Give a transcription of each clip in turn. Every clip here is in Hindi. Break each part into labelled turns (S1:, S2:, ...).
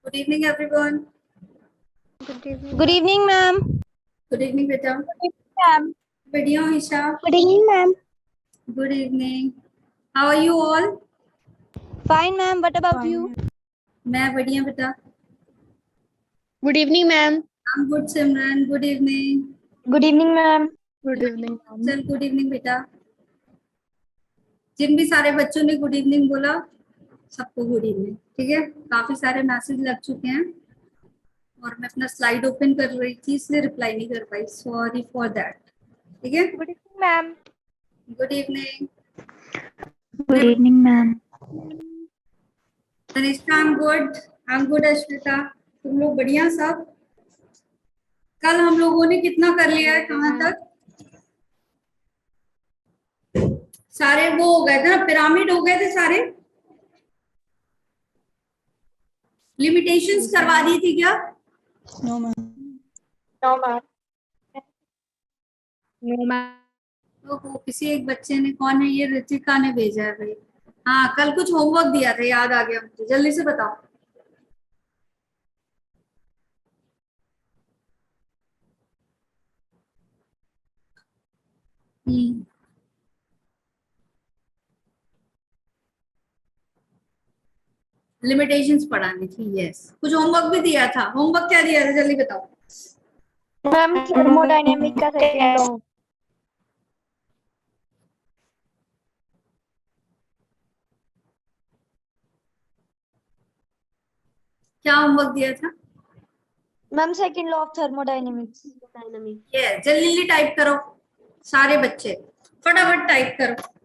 S1: Good evening everyone.
S2: Good evening, ma'am.
S1: Good evening बेटा।
S2: Ma'am.
S1: बढ़िया हूँ Isha.
S2: Good evening, ma'am.
S1: Good evening. How are you all?
S2: Fine, ma'am. What about you?
S1: मैं बढ़िया बेटा।
S3: Good evening, ma'am.
S1: I am good Simran. Good evening.
S2: Good evening, ma'am.
S3: Good evening, ma'am.
S1: चल गुड इवनिंग बेटा। जिन भी सारे बच्चों ने गुड इवनिंग बोला सबको गुड इवनिंग। ठीक है, काफी सारे मैसेज लग चुके हैं और मैं अपना स्लाइड ओपन कर रही थी इसलिए रिप्लाई नहीं कर पाई, सॉरी फॉर दैट। ठीक है,
S2: Good evening, ma'am.
S1: Good evening.
S2: Good evening, ma'am.
S1: Tanishka I am good. Ashvita तुम लोग बढ़िया सब? कल हम लोगों ने कितना कर लिया है, कहाँ तक? सारे वो हो गए थे ना, पिरामिड हो गए थे सारे। लिमिटेशंस करवा दी थी क्या?
S3: No, ma'am.
S2: No, ma'am. No, ma'am.
S1: ओहो, किसी एक बच्चे ने, कौन है ये, ऋतिका ने भेजा है भाई। हाँ, कल कुछ होमवर्क दिया था, याद आ गया मुझे, जल्दी से बताओ। लिमिटेशंस पढ़ानी थी, यस। कुछ होमवर्क भी दिया था। होमवर्क क्या दिया था, जल्दी बताओ।
S2: Ma'am, thermodynamic का second law.
S1: क्या होमवर्क दिया था?
S2: Ma'am, second law of thermodynamics.
S1: Yes, जल्दी जल्दी टाइप करो सारे बच्चे, फटाफट टाइप करो।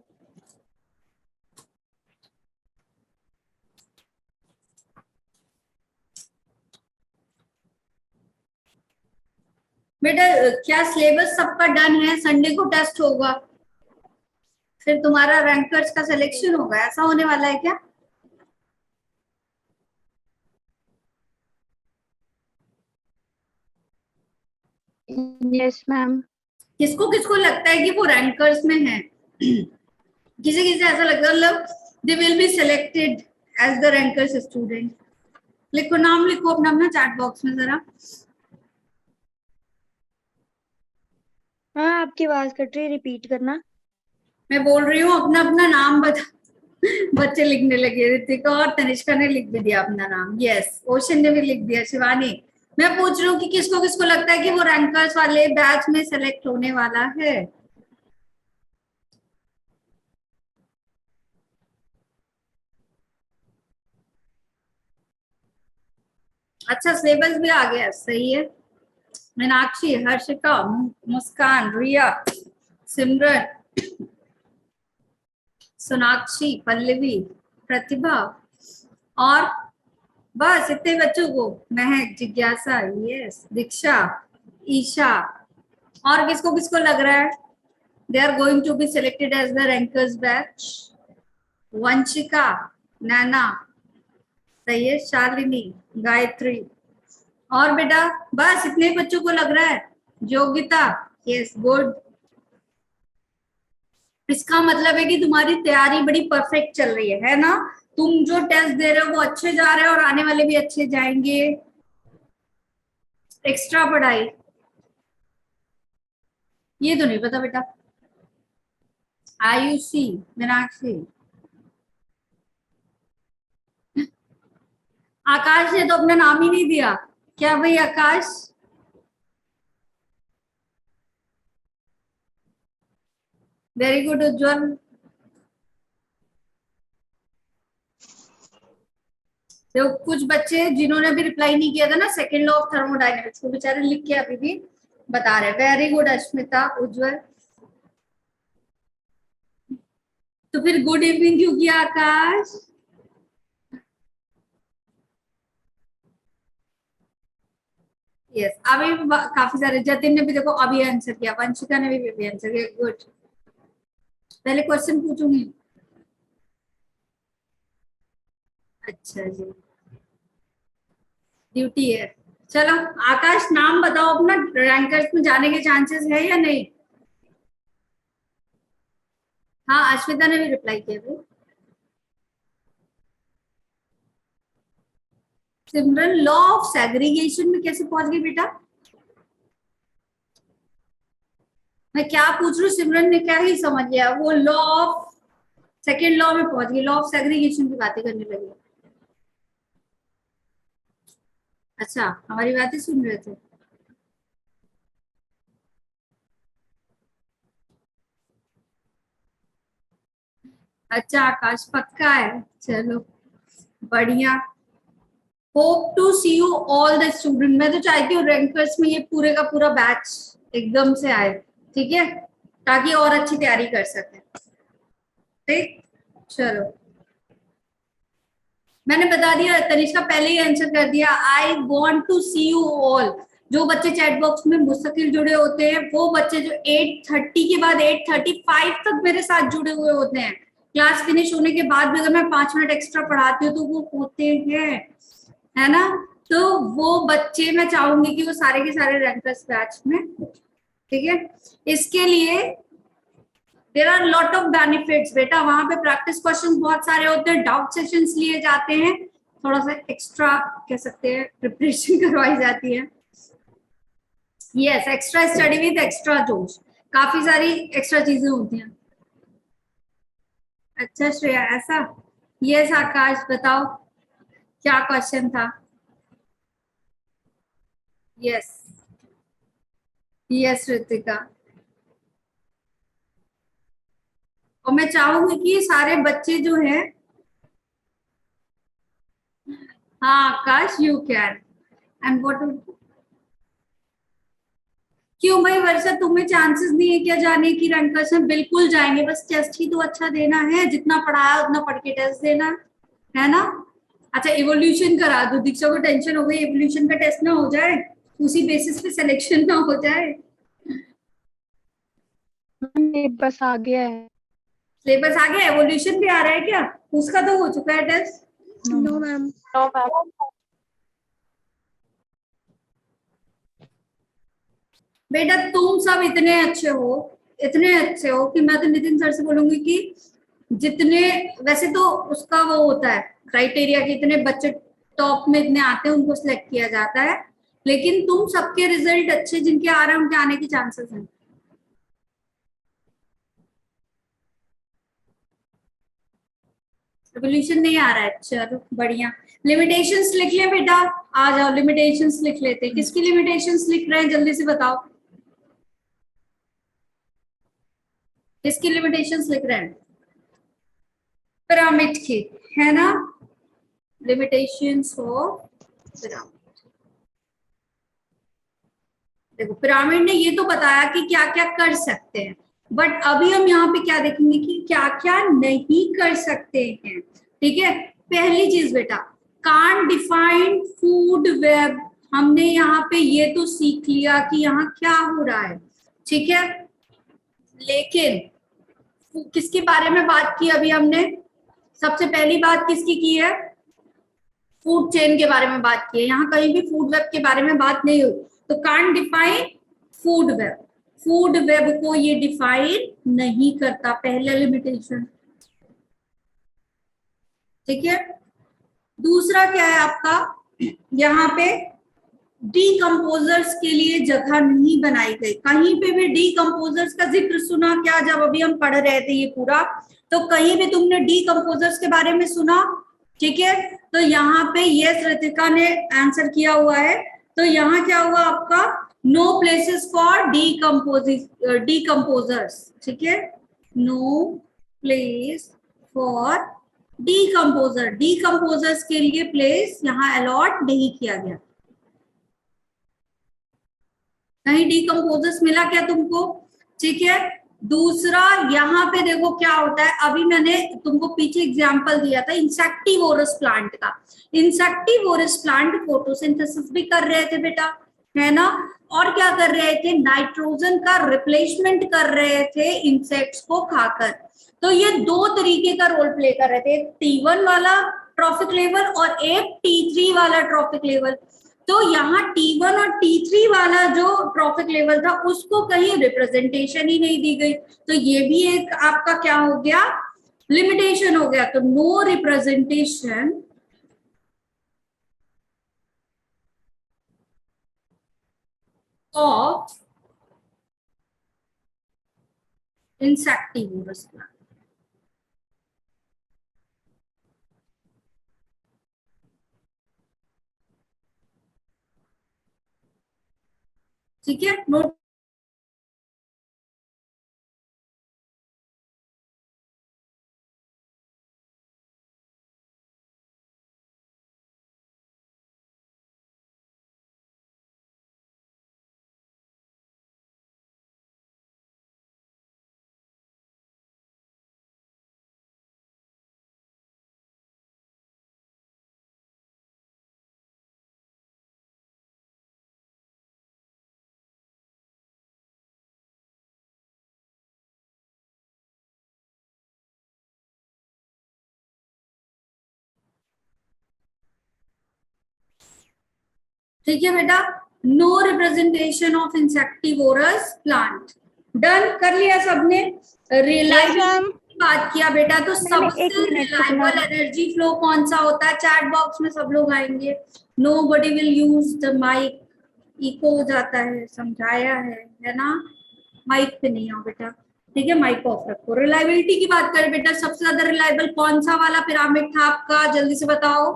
S1: बेटा क्या सिलेबस सबका डन है? संडे को टेस्ट होगा, फिर तुम्हारा रैंकर्स का सिलेक्शन होगा, ऐसा होने वाला है क्या?
S2: Yes, ma'am.
S1: किसको किसको लगता है कि वो रैंकर्स में है? किसी किसी ऐसा लगता है, मतलब they will be selected as the rankers student. लिखो, नाम लिखो अपना अपना चैट बॉक्स में जरा।
S2: हाँ, आपकी आवाज कट रही, रिपीट करना।
S1: मैं बोल रही हूँ अपना अपना नाम बता। बच्चे लिखने लगे, ऋतिका और तनिष्का ने लिख भी दिया अपना नाम। यस, ओशन ने भी लिख दिया। शिवानी, मैं पूछ रही हूँ कि किसको किसको लगता है कि वो रैंकर्स वाले बैच में सेलेक्ट होने वाला है? अच्छा, सिलेबस भी आ गया, सही है। मीनाक्षी, हर्षिका, मुस्कान, रिया, सिमरन, सोनाक्षी, पल्लवी, प्रतिभा, और बस इतने बच्चों को। महक, जिज्ञासा, यस, दीक्षा, ईशा। और किसको किसको लग रहा है they are going to be selected as the rankers batch? Vanshika, Naina, सही है, शालिनी, गायत्री, और बेटा बस इतने बच्चों को लग रहा है। Yogita, yes, good. इसका मतलब है कि तुम्हारी तैयारी बड़ी परफेक्ट चल रही है ना? तुम जो टेस्ट दे रहे हो वो अच्छे जा रहे हो और आने वाले भी अच्छे जाएंगे। एक्स्ट्रा पढ़ाई ये तो नहीं पता बेटा। आयुषी, मीनाक्षी, आकाश ने तो अपना नाम ही नहीं दिया। क्या भाई आकाश? वेरी गुड उज्जवल। तो कुछ बच्चे जिन्होंने भी रिप्लाई नहीं किया था ना सेकंड लॉ ऑफ थर्मोडायनेमिक्स, वो बेचारे लिख के अभी भी बता रहे। वेरी गुड अश्मिता, उज्जवल। तो फिर गुड इवनिंग क्यों किया आकाश? यस, अभी काफी सारे, जतिन ने भी देखो अभी आंसर किया, वंशिका ने भी आंसर किया, गुड। पहले क्वेश्चन पूछूंगी। अच्छा जी, ड्यूटी है। चलो आकाश, नाम बताओ अपना, रैंकर्स में जाने के चांसेस है या नहीं? हाँ, अश्विता ने भी रिप्लाई किया भाई। सिमरन लॉ ऑफ सेग्रीगेशन में कैसे पहुंच गई बेटा? मैं क्या पूछ रही हूँ सिमरन ने क्या ही समझ लिया, वो लॉ ऑफ सेकेंड लॉ में पहुंच गई, लॉ ऑफ सेग्रीगेशन की बातें करने लगी। अच्छा, हमारी बातें सुन रहे थे। अच्छा आकाश पक्का है, चलो बढ़िया। Hope to see you all the student. मैं तो चाहती हूँ रैंकर्स में ये पूरे का पूरा बैच एकदम से आए, ठीक है, ताकि और अच्छी तैयारी कर सके। ठीक, चलो मैंने बता दिया, तनिष्का पहले ही आंसर कर दिया। I want to see you all. जो बच्चे चैट बॉक्स में मुस्तकिल जुड़े होते हैं, वो बच्चे जो 8:30 के बाद 8:35 तक मेरे साथ जुड़े हुए होते हैं, क्लास फिनिश होने के बाद भी अगर मैं 5 मिनट एक्स्ट्रा पढ़ाती हूँ तो वो होते हैं, है ना। तो वो बच्चे मैं चाहूंगी कि वो सारे के सारे रैंकर्स बैच में, ठीक है। इसके लिए there are lot of benefits बेटा, वहां पे प्रैक्टिस क्वेश्चंस बहुत सारे होते हैं, डाउट सेशंस लिए जाते हैं, थोड़ा सा एक्स्ट्रा कह सकते हैं प्रिपरेशन करवाई जाती है। Yes, extra study with extra जोश, काफी सारी एक्स्ट्रा चीजें होती हैं। अच्छा श्रेया, ऐसा? यस आकाश बताओ क्या क्वेश्चन था? यस यस ऋतिका, और मैं चाहूंगी कि सारे बच्चे जो हैं, हाँ आकाश यू कैन। एंड व्हाट, क्यों भाई वर्षा, तुम्हें चांसेस नहीं है क्या जाने की रैंकर्स में? बिल्कुल जाएंगे, बस टेस्ट ही तो अच्छा देना है, जितना पढ़ाया उतना पढ़ के टेस्ट देना है ना। अच्छा इवोल्यूशन करा दो, दीक्षा को टेंशन हो गई इवोल्यूशन का टेस्ट ना हो जाए, उसी बेसिस पे सिलेक्शन ना हो जाए।
S2: बस आ गया है।
S1: सिलेबस आ गया, एवोल्यूशन भी आ रहा है क्या? उसका तो हो चुका है टेस्ट।
S3: No, ma'am.
S1: बेटा तुम सब इतने अच्छे हो, इतने अच्छे हो कि मैं तो नितिन सर से बोलूंगी कि जितने, वैसे तो उसका वो होता है क्राइटेरिया कि इतने बच्चे टॉप में इतने आते हैं उनको सिलेक्ट किया जाता है, लेकिन तुम सबके रिजल्ट अच्छे जिनके आ रहे हैं उनके आने के चांसेस हैं। रिवोल्यूशन नहीं आ रहा है, चलो बढ़िया। लिमिटेशंस लिख ले बेटा, आ जाओ लिमिटेशंस लिख लेते। किसकी लिमिटेशंस लिख रहे हैं जल्दी से बताओ, किसकी लिमिटेशंस लिख रहे हैं? पिरामिड की, है ना, लिमिटेशंस ऑफ पिरामिड। देखो पिरामिड ने ये तो बताया कि क्या क्या कर सकते हैं, बट अभी हम यहाँ पे क्या देखेंगे कि क्या क्या नहीं कर सकते हैं, ठीक है। पहली चीज बेटा, कांट डिफाइन फूड वेब, हमने यहाँ पे ये तो सीख लिया कि यहाँ क्या हो रहा है, ठीक है, लेकिन किसके बारे में बात की अभी हमने? सबसे पहली बात किसकी की है? फूड चेन के बारे में बात की है, यहाँ कहीं भी फूड वेब के बारे में बात नहीं हुई। तो can't define food web, food web को ये डिफाइन नहीं करता, पहला लिमिटेशन, ठीक है। दूसरा क्या है आपका, यहाँ पे डीकंपोजर्स के लिए जगह नहीं बनाई गई, कहीं पे भी डीकंपोजर्स का जिक्र सुना क्या जब अभी हम पढ़ रहे थे ये पूरा? तो कहीं भी तुमने डीकंपोजर्स के बारे में सुना? ठीक है, तो यहाँ पे यस ऋतिका ने आंसर किया हुआ है, तो यहाँ क्या हुआ आपका? नो प्लेसेस फॉर डीकंपोजर्स, ठीक है, no place for decomposer, decomposers के लिए प्लेस यहाँ अलॉट नहीं किया गया। कहीं डीकंपोजर्स मिला क्या तुमको? ठीक है। दूसरा यहाँ पे देखो क्या होता है, अभी मैंने तुमको पीछे एग्जांपल दिया था इंसेक्टिवोरस प्लांट का। इंसेक्टिवोरस प्लांट फोटोसिंथेसिस भी कर रहे थे बेटा, है ना, और क्या कर रहे थे? नाइट्रोजन का रिप्लेसमेंट कर रहे थे इंसेक्ट्स को खाकर। तो ये दो तरीके का रोल प्ले कर रहे थे, एक T1 वाला ट्रॉफिक लेवल और एक T3 वाला ट्रॉफिक लेवल। तो यहाँ T1 और T3 वाला जो ट्रॉफिक लेवल था उसको कहीं रिप्रेजेंटेशन ही नहीं दी गई, तो ये भी एक आपका क्या हो गया? लिमिटेशन हो गया। तो no representation of insectivorous plant. ठीक है, नोट ठीक है बेटा, no representation of insectivorous plant. Done कर लिया सबने। रिलायबिलिटी की बात किया बेटा, तो सबसे रिलायबल एनर्जी फ्लो कौन सा होता है? चैट बॉक्स में सब लोग आएंगे। Nobody will use the mic, echo हो जाता है, समझाया है ना। माइक पे नहीं आओ बेटा, ठीक है, माइक ऑफ रखो। रिलायबिलिटी की बात करें बेटा, सबसे ज्यादा रिलायबल कौन सा वाला पिरामिड था आपका? जल्दी से बताओ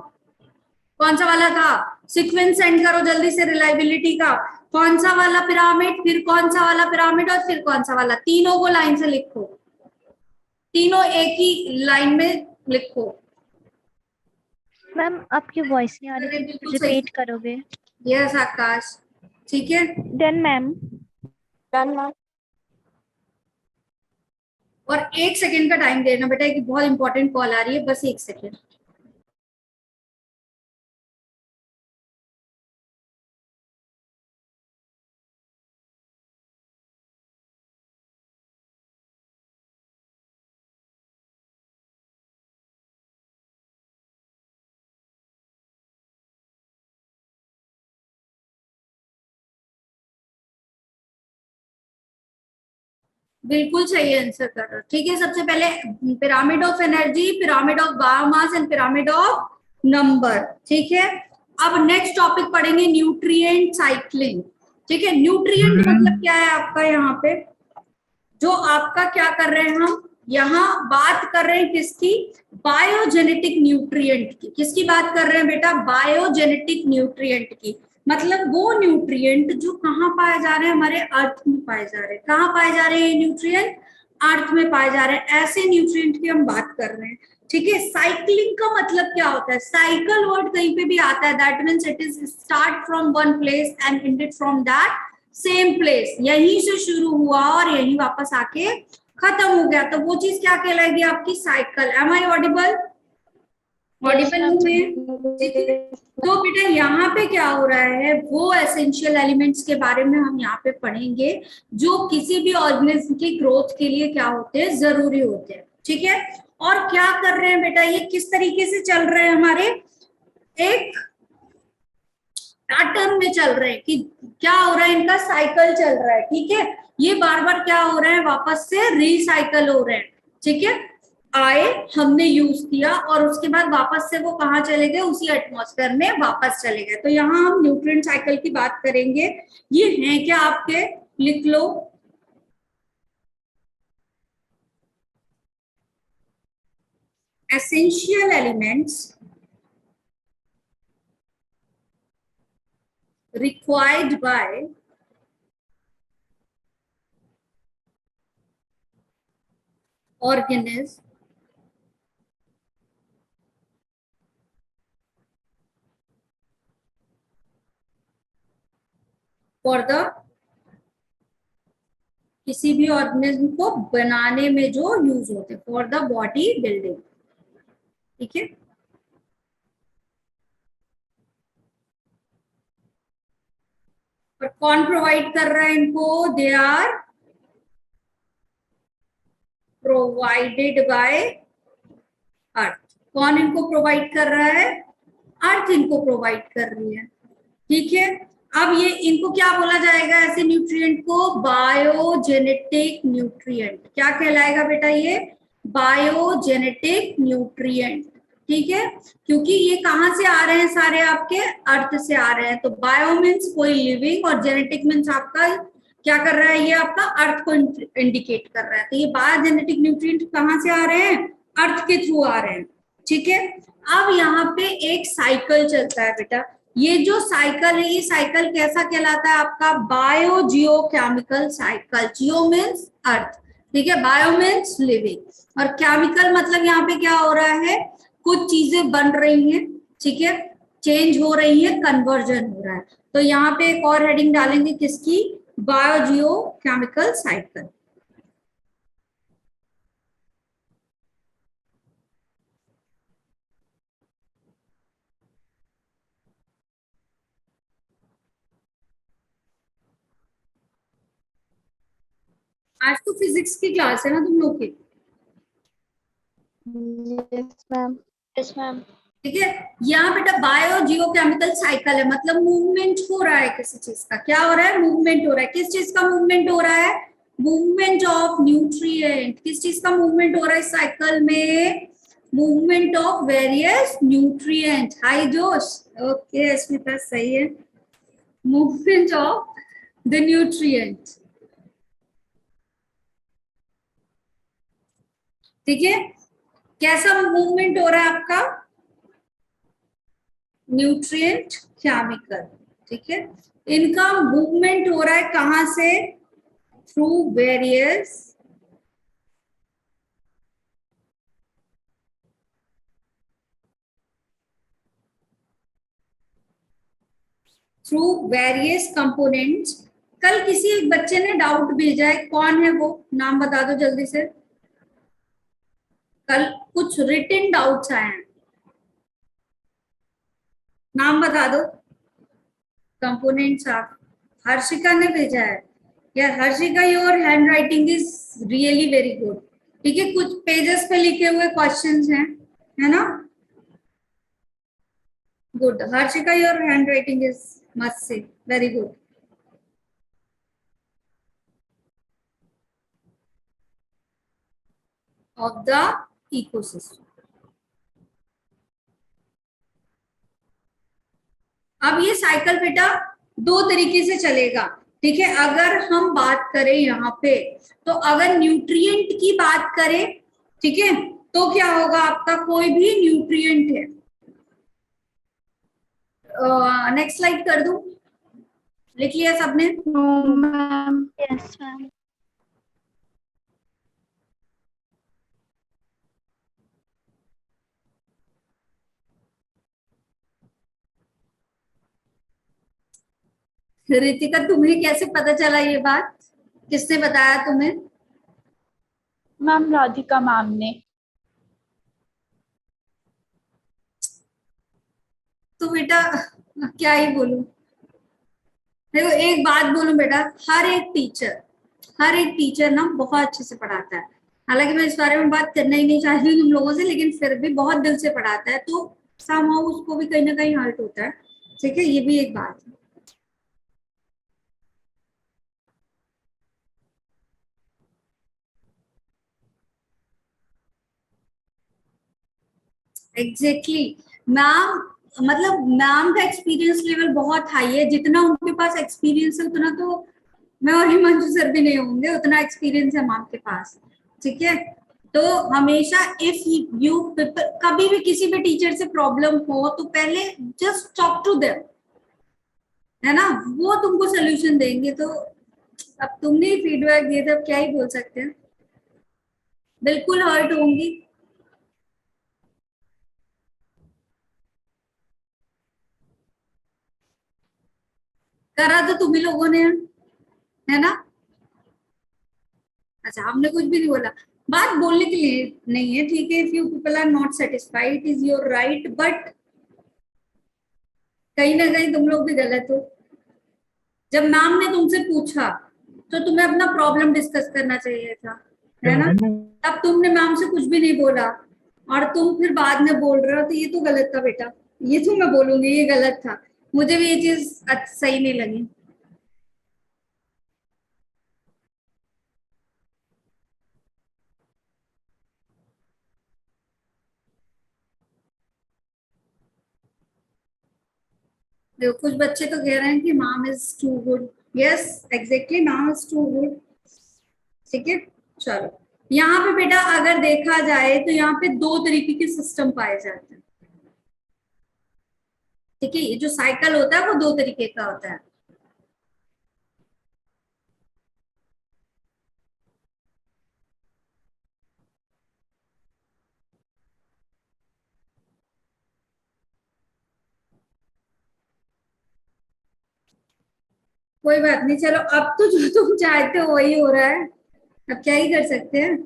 S1: कौन सा वाला था। सीक्वेंस सेंड करो जल्दी से रिलायबिलिटी का। कौन सा वाला पिरामिड, फिर कौन सा वाला पिरामिड, और फिर कौन सा वाला? तीनों को लाइन से लिखो, तीनों एक ही लाइन में लिखो।
S2: मैम आपकी वॉइस नहीं आ रही,
S1: बिल्कुल सही।
S2: रिपीट करोगे?
S1: यस आकाश, ठीक है।
S2: Done ma'am.
S3: Done, ma'am.
S1: और 1 सेकेंड का टाइम देना बेटा, एक बहुत इंपॉर्टेंट कॉल आ रही है, बस 1 सेकेंड। बिल्कुल सही आंसर कर रहे हो, ठीक है। सबसे पहले pyramid of energy, pyramid of biomass and pyramid of number, ठीक है। अब नेक्स्ट टॉपिक पढ़ेंगे न्यूट्रिएंट साइक्लिंग, ठीक है। न्यूट्रिएंट मतलब क्या है आपका? यहाँ पे जो आपका क्या कर रहे हैं हम यहाँ बात कर रहे हैं किसकी? बायोजेनेटिक न्यूट्रिएंट की। किसकी बात कर रहे हैं बेटा? बायोजेनेटिक न्यूट्रिएंट की। मतलब वो न्यूट्रिएंट जो कहाँ पाए जा रहे हैं? हमारे अर्थ में पाए जा रहे हैं। कहाँ पाए जा रहे हैं न्यूट्रिएंट? अर्थ में पाए जा रहे हैं। ऐसे न्यूट्रिएंट की हम बात कर रहे हैं, ठीक है। साइक्लिंग का मतलब क्या होता है? साइकिल वर्ड कहीं पे भी आता है, that means it is start from one place and ended from that same place. यहीं से शुरू हुआ और यहीं वापस आके खत्म हो गया, तो वो चीज क्या कहलाएगी? आपकी cycle. Am I audible? Audible हुए, ठीक है। तो बेटा यहाँ पे क्या हो रहा है, वो एसेंशियल एलिमेंट्स के बारे में हम यहाँ पे पढ़ेंगे जो किसी भी ऑर्गेनिज्म की ग्रोथ के लिए क्या होते हैं? जरूरी होते हैं, ठीक है। और क्या कर रहे हैं बेटा, ये किस तरीके से चल रहे हैं? हमारे एक पैटर्न में चल रहे हैं कि क्या हो रहा है, इनका साइकिल चल रहा है, ठीक है। ये बार बार क्या हो रहा है? वापस से रिसाइकल हो रहे हैं, ठीक है। आए, हमने यूज किया और उसके बाद वापस से वो कहाँ चले गए? उसी एटमॉस्फेयर में वापस चले गए। तो यहाँ हम न्यूट्रिएंट साइकिल की बात करेंगे। ये है क्या आपके? लिख लो। Essential elements required by organism for the किसी भी ऑर्गेनिज्म को बनाने में जो यूज होते हैं, फॉर द बॉडी बिल्डिंग, ठीक है। पर कौन प्रोवाइड कर रहा है इनको? दे आर प्रोवाइडेड बाय अर्थ। कौन इनको प्रोवाइड कर रहा है? अर्थ इनको प्रोवाइड कर रही है, ठीक है। अब ये इनको क्या बोला जाएगा? ऐसे न्यूट्रिएंट को बायोजेनेटिक न्यूट्रिएंट। क्या कहलाएगा बेटा? ये बायोजेनेटिक न्यूट्रिएंट, ठीक है, क्योंकि ये कहाँ से आ रहे हैं, सारे आपके अर्थ से आ रहे हैं। तो बायो मीन्स कोई लिविंग, और जेनेटिक मीन्स आपका क्या कर रहा है, ये आपका अर्थ को इंडिकेट कर रहा है। तो ये बायोजेनेटिक न्यूट्रिएंट कहाँ से आ रहे हैं, अर्थ के थ्रू आ रहे हैं। ठीक है, अब यहाँ पे एक साइकिल चलता है बेटा। ये जो साइकिल है, ये साइकिल कैसा कहलाता है आपका, biogeochemical cycle. Geo means earth, ठीक है, बायो मीन्स लिविंग, और केमिकल मतलब यहाँ पे क्या हो रहा है, कुछ चीजें बन रही हैं, ठीक है, चेंज हो रही है, कन्वर्जन हो रहा है। तो यहाँ पे एक और हेडिंग डालेंगे किसकी, बायो जियो केमिकल साइकिल। आज तो फिजिक्स की क्लास है ना तुम लोग की,
S3: Yes, ma'am.
S2: Yes ma'am.
S1: ठीक है। यहाँ बेटा बायो जियो केमिकल साइकिल है, मतलब मूवमेंट हो रहा है किसी चीज का, क्या हो रहा है, मूवमेंट हो रहा है। किस चीज का मूवमेंट हो रहा है, मूवमेंट ऑफ न्यूट्रिएंट। किस चीज का मूवमेंट हो रहा है इस साइकिल में, movement of various nutrient. High जोश, ओके स्मिता सही है, मूवमेंट ऑफ द न्यूट्रिएंट, ठीक है। कैसा मूवमेंट हो रहा है आपका, न्यूट्रिएंट केमिकल, ठीक है। इनका मूवमेंट हो रहा है कहां से, थ्रू वेरियस कंपोनेंट्स। कल किसी एक बच्चे ने डाउट भेजा है, कौन है वो, नाम बता दो जल्दी से। कल कुछ रिटन डाउट्स आए हैं, नाम बता दो। कंपोनेंट्स ऑफ, हर्षिका ने भेजा है यार। Harshika your hand writing is really very good, ठीक है। कुछ पेजेस पे लिखे हुए क्वेश्चंस हैं, है ना, good. Harshika your hand writing is must say very good. Of the ecosystem. अब ये साइकिल बेटा दो तरीके से चलेगा, ठीक है। अगर हम बात करें यहाँ पे, तो अगर न्यूट्रिएंट की बात करें, ठीक है, तो क्या होगा आपका, कोई भी न्यूट्रिएंट है, नेक्स्ट स्लाइड कर दूं, लिख लिया सबने।
S3: No, ma'am.
S2: Yes ma'am.
S1: Ritika तुम्हें कैसे पता चला ये बात, किसने बताया तुम्हें,
S3: मैम राधिका मैम ने।
S1: तो बेटा क्या ही बोलूं। देखो एक बात बोलूं बेटा, हर एक टीचर ना बहुत अच्छे से पढ़ाता है। हालांकि मैं इस बारे में बात करना ही नहीं चाहती हूँ तुम लोगों से, लेकिन फिर भी बहुत दिल से पढ़ाता है, तो समहाउ उसको भी कहीं ना कहीं हर्ट होता है, ठीक है, ये भी एक बात है। एग्जैक्टली मैम, मतलब मैम का एक्सपीरियंस लेवल बहुत हाई है, जितना उनके पास एक्सपीरियंस है उतना तो मैं और हिमांशु सर भी नहीं होंगे, उतना एक्सपीरियंस है मैम के पास, ठीक है। तो हमेशा इफ यू कभी भी किसी भी टीचर से प्रॉब्लम हो, तो पहले जस्ट टॉक टू देम, है ना, वो तुमको सोल्यूशन देंगे। तो अब तुमने फीडबैक दिए थे, अब क्या ही बोल सकते हैं, बिल्कुल हर्ट होंगी। करा तो तुम ही लोगों ने है ना। अच्छा हमने कुछ भी नहीं बोला, बात बोलने के लिए नहीं है, ठीक है। If you people are not satisfied, it is your right, but कहीं ना कहीं तुम लोग भी गलत हो। जब मैम ने तुमसे पूछा, तो तुम्हें अपना प्रॉब्लम डिस्कस करना चाहिए था, है ना। तब तुमने मैम से कुछ भी नहीं बोला, और तुम फिर बाद में बोल रहे हो, तो ये तो गलत था बेटा, ये तो मैं बोलूंगी ये गलत था। मुझे भी ये चीज सही नहीं लगी। देखो कुछ बच्चे तो कह रहे हैं कि mom is too good. Yes exactly, mom is too good. ठीक है, चलो यहाँ पे बेटा अगर देखा जाए तो यहाँ पे दो तरीके के सिस्टम पाए जाते हैं। ठीक है, ये जो साइकिल होता है वो दो तरीके का होता है। कोई बात नहीं, चलो अब तो जो तुम चाहते हो वही हो रहा है, अब क्या ही कर सकते हैं।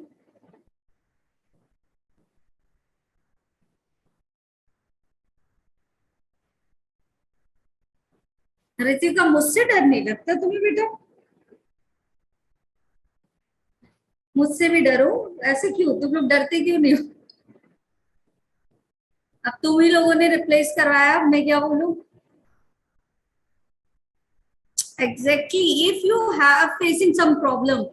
S1: ऋतिका मुझसे डर नहीं लगता तुम्हें बेटा? मुझसे भी डरो, ऐसे क्यों? तुम लोग डरते क्यों नहीं हो? अब तुम ही लोगों ने रिप्लेस करवाया, अब मैं क्या बोलूं? Exactly, if you have facing some problem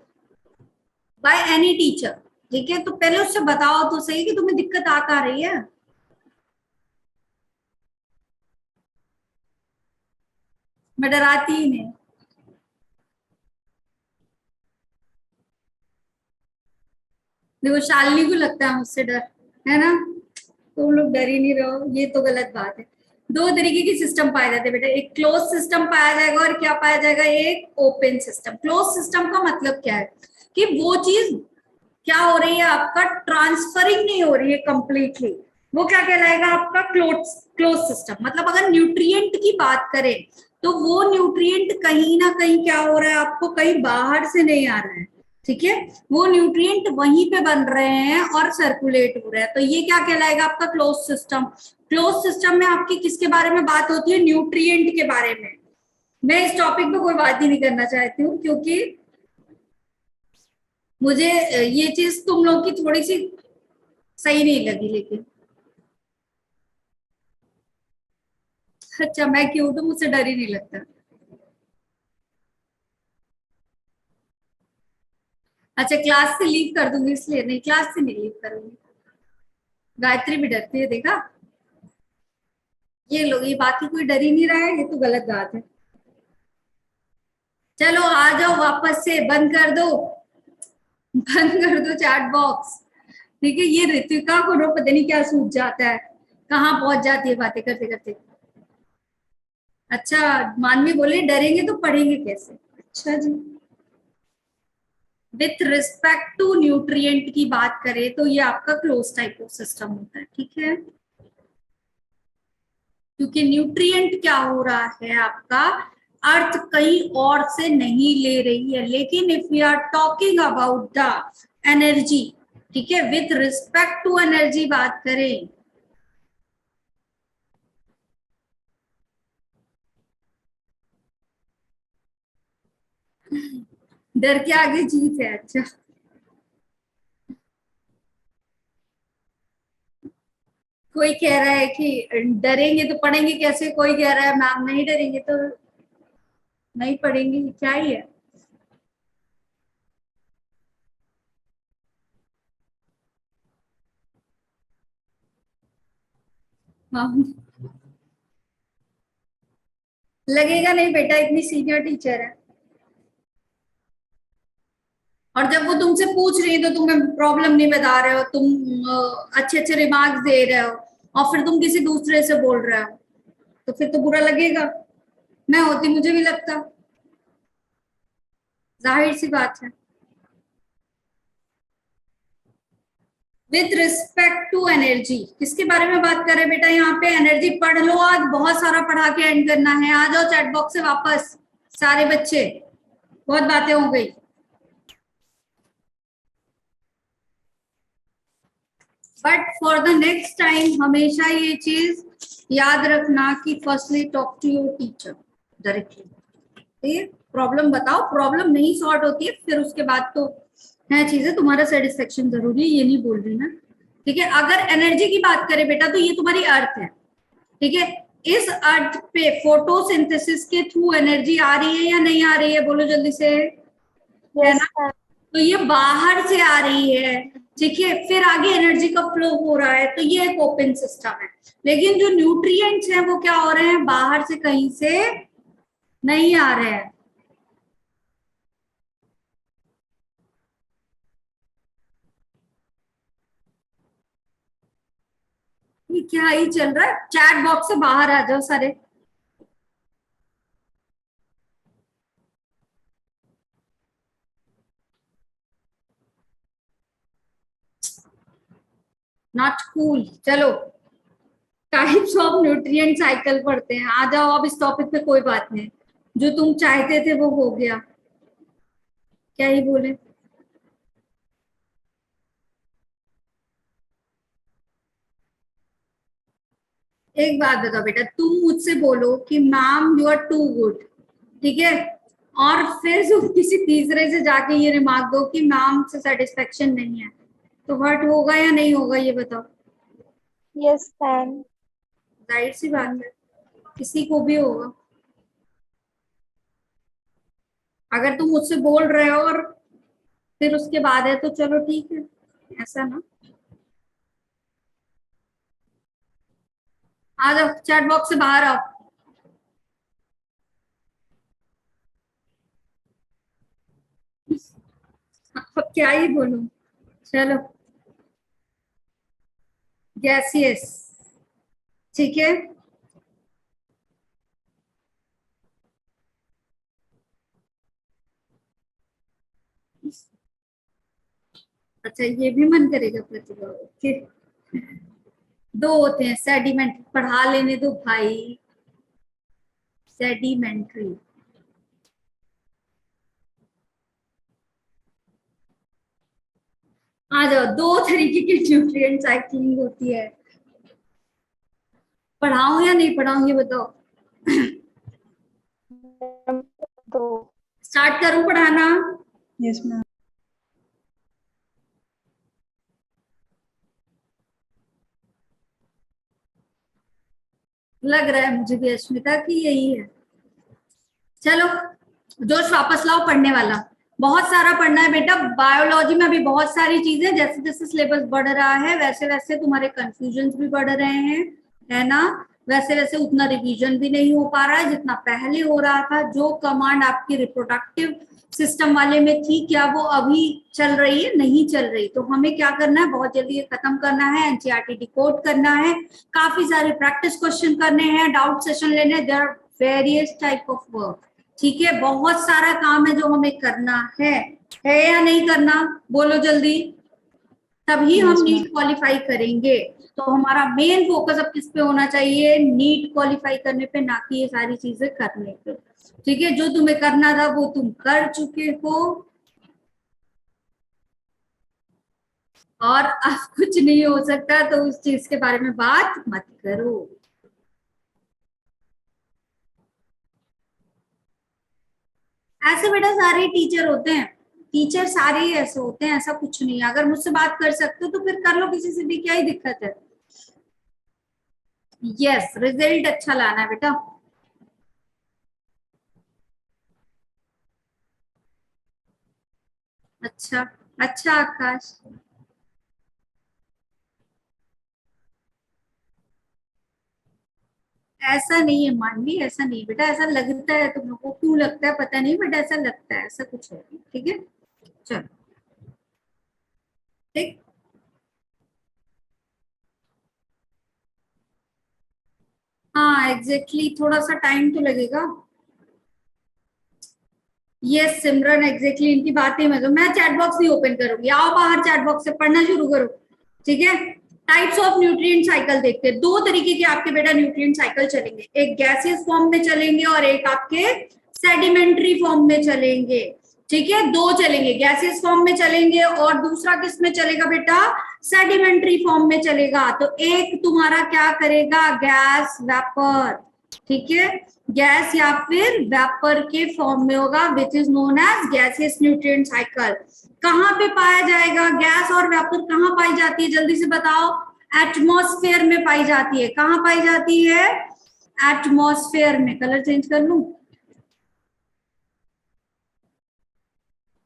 S1: by any teacher, ठीक है, तो पहले उससे बताओ तो सही कि तुम्हें दिक्कत आ कहाँ रही है। मैं डराती ही नहीं। देखो शालिनी को लगता है मुझसे डर, है ना? तुम लोग डर ही नहीं रहो, ये तो गलत बात है। दो तरीके के सिस्टम पाए जाते हैं बेटा, एक क्लोज सिस्टम पाया जाएगा और क्या पाया जाएगा, एक ओपन सिस्टम। क्लोज सिस्टम का मतलब क्या है कि वो चीज क्या हो रही है, आपका ट्रांसफरिंग नहीं हो रही है कंप्लीटली, वो क्या कहलाएगा आपका क्लोज क्लोज सिस्टम। मतलब अगर न्यूट्रिएंट की बात करें तो वो न्यूट्रिएंट कहीं ना कहीं क्या हो रहा है, आपको कहीं बाहर से नहीं आ रहा है। ठीक है, वो न्यूट्रिएंट वहीं पे बन रहे हैं और सर्कुलेट हो रहा है, तो ये क्या कहलाएगा आपका क्लोज सिस्टम। क्लोज सिस्टम में आपकी किसके बारे में बात होती है, न्यूट्रिएंट के बारे में। मैं इस टॉपिक पे कोई बात ही नहीं करना चाहती हूँ क्योंकि मुझे ये चीज तुम लोग की थोड़ी सी सही नहीं लगी। लेकिन अच्छा, मैं क्यूट हूँ, मुझसे डर ही नहीं लगता। अच्छा, क्लास से लीव कर दूंगी इसलिए? नहीं, क्लास से नहीं लीव करूंगी। गायत्री भी डरती है, देखा? ये लोग, ये बाकी कोई डर ही नहीं रहा है, ये तो गलत बात है। चलो आ जाओ वापस से, बंद कर दो, बंद कर दो चैट बॉक्स। ठीक है, ये ऋतिका को नो पता नहीं क्या सूझ जाता है, कहाँ पहुंच जाती है बातें करते करते। अच्छा, मानवी बोले डरेंगे तो पढ़ेंगे कैसे? अच्छा जी, विथ रिस्पेक्ट टू न्यूट्रिएंट की बात करें तो ये आपका क्लोज टाइप ऑफ सिस्टम होता है। ठीक है, क्योंकि न्यूट्रिएंट क्या हो रहा है आपका, अर्थ कहीं और से नहीं ले रही है। लेकिन if we are talking about the energy, ठीक है, विथ रिस्पेक्ट टू एनर्जी बात करें, डर के आगे जीत है। अच्छा, कोई कह रहा है कि डरेंगे तो पढ़ेंगे कैसे, कोई कह रहा है मैम नहीं डरेंगे तो नहीं पढ़ेंगे, क्या ही है। हाँ, लगेगा नहीं बेटा, इतनी सीनियर टीचर है। और जब वो तुमसे पूछ रही है तो तुम्हें प्रॉब्लम नहीं बता रहे हो, तुम अच्छे अच्छे रिमार्क्स दे रहे हो और फिर तुम किसी दूसरे से बोल रहे हो, तो फिर तो बुरा लगेगा। मैं होती मुझे भी लगता, जाहिर सी बात है। विथ रिस्पेक्ट टू एनर्जी, किसके बारे में बात कर रहे हैं बेटा यहाँ पे? एनर्जी। पढ़ लो, आज बहुत सारा पढ़ा के एंड करना है। आ जाओ चैट बॉक्स से वापस सारे बच्चे, बहुत बातें हो गई। But for the next time हमेशा ये चीज याद रखना कि firstly talk to your teacher directly. ठीक, प्रॉब्लम बताओ, प्रॉब्लम नहीं सॉर्ट होती है फिर उसके बाद तो है चीजें, तुम्हारा सेटिस्फेक्शन जरूरी है, ये नहीं बोल रही ना। ठीक है, अगर एनर्जी की बात करें बेटा तो ये तुम्हारी अर्थ है। ठीक है, इस अर्थ पे फोटोसिंथेसिस के थ्रू एनर्जी आ रही है या नहीं आ रही है, बोलो जल्दी से, है
S2: यस
S1: ना?
S2: मैम।
S1: तो ये बाहर से आ रही है, ठीक है, फिर आगे एनर्जी का फ्लो हो रहा है, तो ये एक ओपन सिस्टम है। लेकिन जो न्यूट्रिएंट्स हैं वो क्या हो रहे हैं, बाहर से कहीं से नहीं आ रहे हैं। ये क्या ही चल रहा है, चैट बॉक्स से बाहर आ जाओ सारे। Not cool. चलो, टाइप्स ऑफ न्यूट्रिएंट साइकिल पढ़ते हैं, आ जाओ अब इस टॉपिक पे। कोई बात नहीं, जो तुम चाहते थे वो हो गया, क्या ही बोले। एक बात बताओ बेटा, तुम मुझसे बोलो कि ma'am you are too good, ठीक है, और फिर तुम किसी तीसरे से जाके ये रिमार्क दो कि मैम से सेटिस्फेक्शन नहीं है, तो हर्ट होगा या नहीं होगा, ये बताओ।
S3: Yes ma'am.
S1: जाहिर सी बात है, किसी को भी होगा। अगर तुम मुझसे बोल रहे हो और फिर उसके बाद है तो चलो ठीक है, ऐसा ना। आ जाओ चैट बॉक्स से बाहर आओ। अब क्या ही बोलूं, चलो। यस यस, ठीक है। अच्छा, ये भी मन करेगा प्रतिभा, ओके। दो होते हैं सेडिमेंट, पढ़ा लेने दो भाई। सेडिमेंट्री, आ जाओ। दो तरीके की न्यूट्रिएंट साइक्लिंग होती है, पढ़ाऊं या नहीं पढ़ाऊं ये बताओ।
S3: तो
S1: स्टार्ट करूं पढ़ाना।
S2: Yes ma'am.
S1: लग रहा है मुझे भी अश्मिता की यही है। चलो, जोश वापस लाओ, पढ़ने वाला बहुत सारा पढ़ना है बेटा। बायोलॉजी में भी बहुत सारी चीजें, जैसे जैसे सिलेबस बढ़ रहा है वैसे वैसे तुम्हारे कंफ्यूजन भी बढ़ रहे हैं, है ना। वैसे वैसे उतना रिवीजन भी नहीं हो पा रहा है जितना पहले हो रहा था। जो कमांड आपकी रिप्रोडक्टिव सिस्टम वाले में थी, क्या वो अभी चल रही है? नहीं चल रही। तो हमें क्या करना है, बहुत जल्दी ये खत्म करना है, एनसीईआरटी डिकोड करना है, काफी सारे प्रैक्टिस क्वेश्चन करने हैं, डाउट सेशन लेने हैं, there are various type of work. ठीक है, बहुत सारा काम है जो हमें करना है या नहीं करना, बोलो जल्दी। तभी हम
S2: Yes, ma'am.
S1: नीट क्वालिफाई करेंगे। तो हमारा मेन फोकस अब किस पे होना चाहिए, नीट क्वालिफाई करने पे, ना कि ये सारी चीजें करने पे। ठीक है, जो तुम्हें करना था वो तुम कर चुके हो, और अब कुछ नहीं हो सकता, तो उस चीज के बारे में बात मत करो। ऐसे बेटा सारे टीचर होते हैं, टीचर सारे ही ऐसे होते हैं, ऐसा कुछ नहीं है। अगर मुझसे बात कर सकते हो तो फिर कर लो, किसी से भी, क्या ही दिक्कत है। यस, रिजल्ट अच्छा लाना है बेटा। अच्छा, अच्छा आकाश। ऐसा नहीं है मानवी, ऐसा नहीं बेटा, ऐसा लगता है तुम लोगों को, क्यों लगता है पता नहीं, बट ऐसा लगता है, ऐसा कुछ है। ठीक है, चलो, ठीक। हाँ एग्जैक्टली, थोड़ा सा टाइम तो लगेगा। यस सिमरन, एग्जैक्टली इनकी बातें में तो मैं चैट बॉक्स नहीं ओपन करूंगी, आओ बाहर चैट बॉक्स से पढ़ना शुरू करो। ठीक है, टाइप्स ऑफ न्यूट्रिएंट साइकिल देखते हैं। दो तरीके के आपके बेटा न्यूट्रिएंट साइकिल चलेंगे, एक गैसियस फॉर्म में चलेंगे और एक आपके सेडिमेंट्री फॉर्म में चलेंगे। ठीक है, दो चलेंगे, गैसियस फॉर्म में चलेंगे और दूसरा किस में चलेगा बेटा, सेडिमेंट्री फॉर्म में चलेगा। तो एक तुम्हारा क्या करेगा, गैस वेपर, ठीक है, गैस या फिर वेपर के फॉर्म में होगा, which is known as gaseous nutrient cycle. कहाँ पे पाया जाएगा, गैस और वेपर कहाँ पाई जाती है, जल्दी से बताओ। एटमॉस्फेयर में पाई जाती है। कहाँ पाई जाती है, एटमॉस्फेयर में। कलर चेंज कर लूं,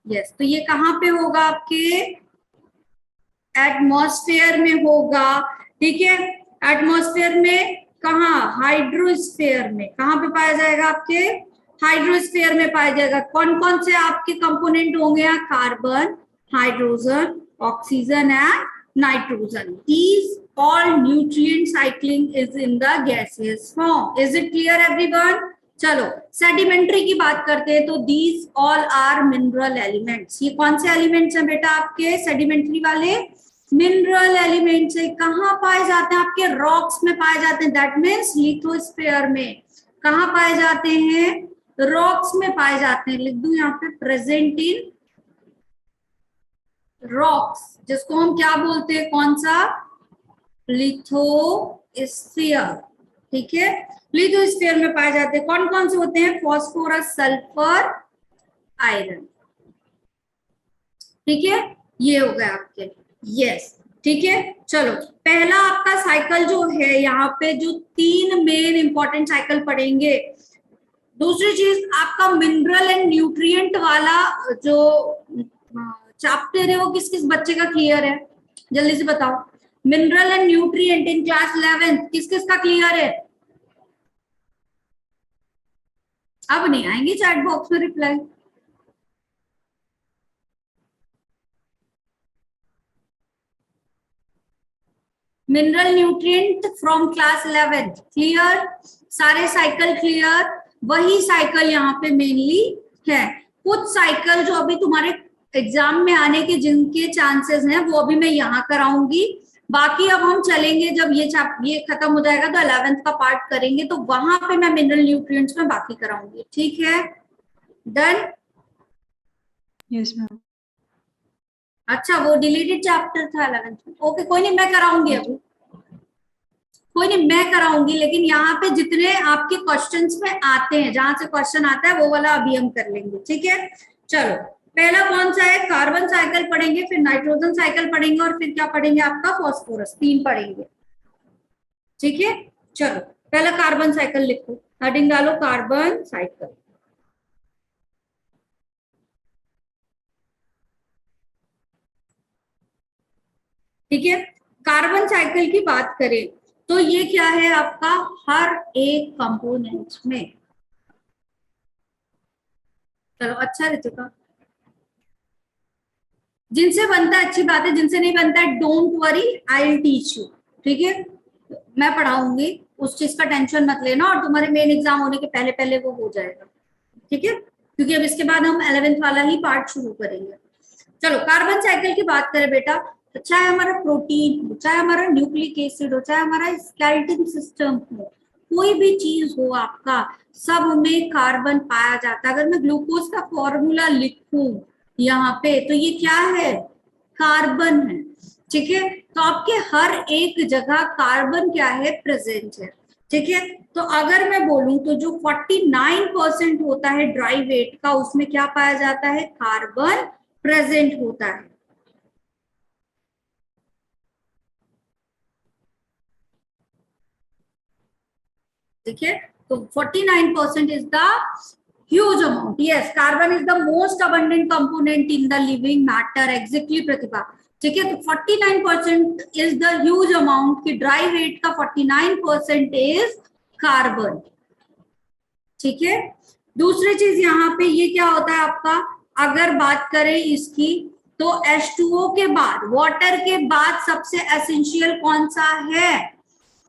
S1: यस। तो ये कहाँ पे होगा आपके, एटमॉस्फेयर में होगा, ठीक है। एटमॉस्फेयर में कहाँ, हाइड्रोस्फेयर में, कहाँ पे पाया जाएगा, आपके हाइड्रोस्फेयर में पाया जाएगा। कौन कौन से आपके कंपोनेंट होंगे यहाँ, carbon, hydrogen, oxygen and nitrogen. These all nutrient cycling is in the gaseous form. Is it clear everyone? चलो सेडिमेंट्री की बात करते हैं, तो these all are mineral elements। ये कौन से एलिमेंट्स हैं बेटा आपके सेडिमेंट्री वाले, मिनरल एलिमेंट्स है। कहाँ पाए जाते हैं, आपके रॉक्स में पाए जाते हैं, दैट मीन्स लिथोस्फीयर में। कहाँ पाए जाते हैं, रॉक्स में पाए जाते हैं। लिख दूं यहाँ पे, प्रेजेंट इन रॉक्स, जिसको हम क्या बोलते हैं, कौन सा, लिथोस्फीयर, ठीक है। लिथोस्फीयर में पाए जाते हैं, कौन कौन से होते हैं, फॉस्फोरस, सल्फर, आयरन, ठीक है। ये हो गए आपके, यस, ठीक है। चलो पहला आपका साइकिल जो है, यहाँ पे जो 3 मेन इंपॉर्टेंट साइकिल पढ़ेंगे। दूसरी चीज आपका मिनरल एंड न्यूट्रिएंट वाला जो चैप्टर है, वो किस किस बच्चे का क्लियर है, जल्दी से बताओ। Mineral and nutrient in class 11 किस किस का क्लियर है। अब नहीं आएंगे चैट बॉक्स में reply. Mineral nutrient from class 11 clear, सारे साइकिल क्लियर। वही साइकिल यहाँ पे मेनली है। कुछ साइकिल जो अभी तुम्हारे एग्जाम में आने के जिनके चांसेस हैं, वो अभी मैं यहाँ कराऊंगी। बाकी अब हम चलेंगे, जब ये खत्म हो जाएगा तो 11th का पार्ट करेंगे, तो वहां पे मैं मिनरल न्यूट्रिएंट्स में बाकी कराऊंगी, ठीक है। Done,
S2: yes ma'am.
S1: अच्छा वो डिलीटेड चैप्टर था 11th में, ओके कोई नहीं, मैं कराऊंगी अभी, कोई नहीं मैं कराऊंगी। लेकिन यहाँ पे जितने आपके क्वेश्चंस में आते हैं, जहां से क्वेश्चन आता है वो वाला अभी हम कर लेंगे, ठीक है। चलो पहला कौन सा है, कार्बन साइकिल पढ़ेंगे, फिर नाइट्रोजन साइकिल पढ़ेंगे, और फिर क्या पढ़ेंगे, आपका फॉस्फोरस, 3 पढ़ेंगे, ठीक है। चलो पहला कार्बन साइकिल लिखो, हेडिंग डालो कार्बन साइकिल, ठीक है। कार्बन साइकिल की बात करें तो ये क्या है आपका, हर एक कंपोनेंट में, चलो अच्छा रितिका, जिनसे बनता है अच्छी बात है, जिनसे नहीं बनता है don't worry, I will teach you, ठीक है। मैं पढ़ाऊंगी, उस चीज का टेंशन मत लेना, और तुम्हारे मेन एग्जाम होने के पहले पहले वो हो जाएगा, ठीक है। क्योंकि अब इसके बाद हम 11th वाला ही पार्ट शुरू करेंगे। चलो कार्बन साइकिल की बात करें बेटा, तो चाहे हमारा प्रोटीन हो, चाहे हमारा न्यूक्लिक एसिड हो, चाहे हमारा स्केलेटन सिस्टम हो, कोई भी चीज हो आपका, सब में कार्बन पाया जाता है। अगर मैं ग्लूकोज का फॉर्मूला लिखूं यहाँ पे, तो ये क्या है, कार्बन है, ठीक है। तो आपके हर एक जगह कार्बन क्या है, प्रेजेंट है, ठीक है। तो अगर मैं बोलूं तो जो 49% होता है ड्राई वेट का, उसमें क्या पाया जाता है, कार्बन प्रेजेंट होता है, ठीक है। तो 49% is the huge amount, yes, carbon is the most abundant component in the living matter, exactly Pratibha, ठीक है। तो 49% इज द ह्यूज अमाउंट, की ड्राई वेट का 49% इज कार्बन, ठीक है। दूसरी चीज यहाँ पे ये क्या होता है आपका, अगर बात करें इसकी, तो H2O के बाद, वाटर के बाद सबसे एसेंशियल कौन सा है,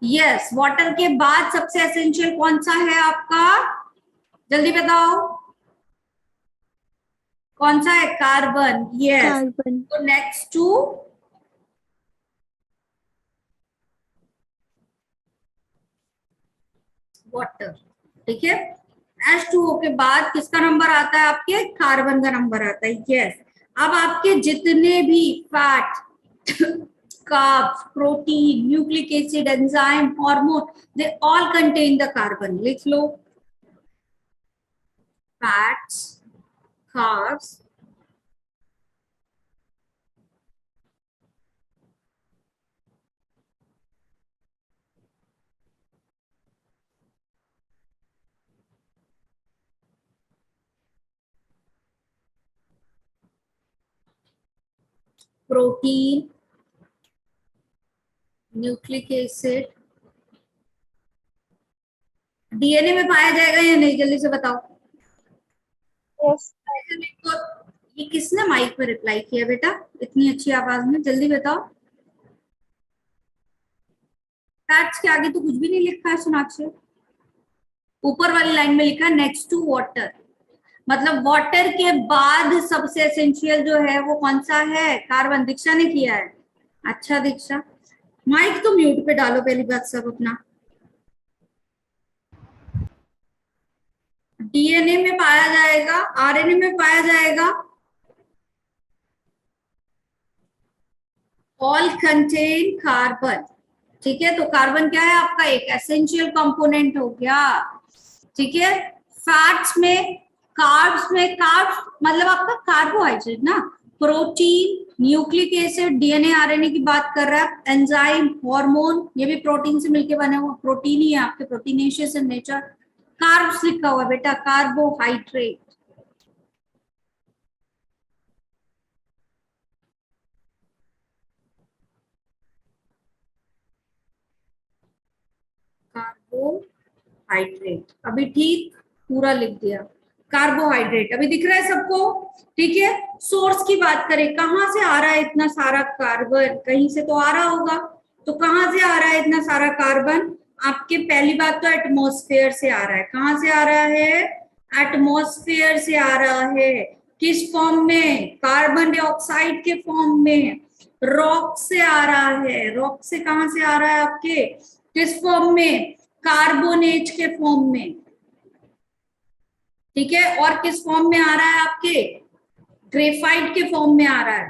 S1: यस, वाटर के बाद सबसे एसेंशियल कौन सा है आपका, जल्दी बताओ, कौन सा है, कार्बन, यस।
S2: कार्बन।
S1: तो नेक्स्ट टू वाटर, ठीक है। H2O के बाद किसका नंबर आता है, आपके कार्बन का नंबर आता है, यस। अब आपके जितने भी fat, carbs, protein, nucleic acid, enzyme, hormone, they all contain the carbon, लिख लो, fats, carbs, protein, nucleic acid DNA में पाया जाएगा या नहीं, जल्दी से बताओ।
S3: Yes.
S1: ये किसने माइक पर रिप्लाई किया बेटा इतनी अच्छी आवाज में, जल्दी बताओ। फैक्ट्स के आगे तो कुछ भी नहीं लिखा है सोनाक्षी, ऊपर वाली लाइन में लिखा है नेक्स्ट टू वाटर, मतलब वाटर के बाद सबसे एसेंशियल जो है वो कौन सा है, कार्बन। दीक्षा ने किया है। अच्छा दीक्षा, माइक तो म्यूट पे डालो पहली बात सब अपना। डीएनए में पाया जाएगा, आरएनए में पाया जाएगा, ऑल कंटेन कार्बन। ठीक है, तो कार्बन क्या है आपका, एक एसेंशियल कंपोनेंट हो गया। ठीक है, फैट्स में, कार्ब्स में, कार्ब्स मतलब आपका कार्बोहाइड्रेट ना, protein, nucleic acid, DNA RNA की बात कर रहा है, एंजाइम, हार्मोन, ये भी प्रोटीन से मिलके बने हुए, प्रोटीन ही है आपके, प्रोटीनेशियस इन नेचर। कार्ब्स लिखा हुआ बेटा, कार्बोहाइड्रेट। कार्बोहाइड्रेट अभी ठीक पूरा लिख दिया, कार्बोहाइड्रेट अभी दिख रहा है सबको। ठीक है, सोर्स की बात करें, कहां से आ रहा है इतना सारा कार्बन, कहीं से तो आ रहा होगा, तो कहां से आ रहा है इतना सारा कार्बन आपके, पहली बात तो एटमॉस्फेयर से आ रहा है। कहां से आ रहा है, एटमॉस्फेयर से आ रहा है। किस फॉर्म में, कार्बन डाइऑक्साइड के फॉर्म में। रॉक से आ रहा है, रॉक से कहां से आ रहा है आपके, किस फॉर्म में, कार्बोनेट के फॉर्म में। ठीक है, और किस फॉर्म में आ रहा है आपके, ग्रेफाइट के फॉर्म में आ रहा है।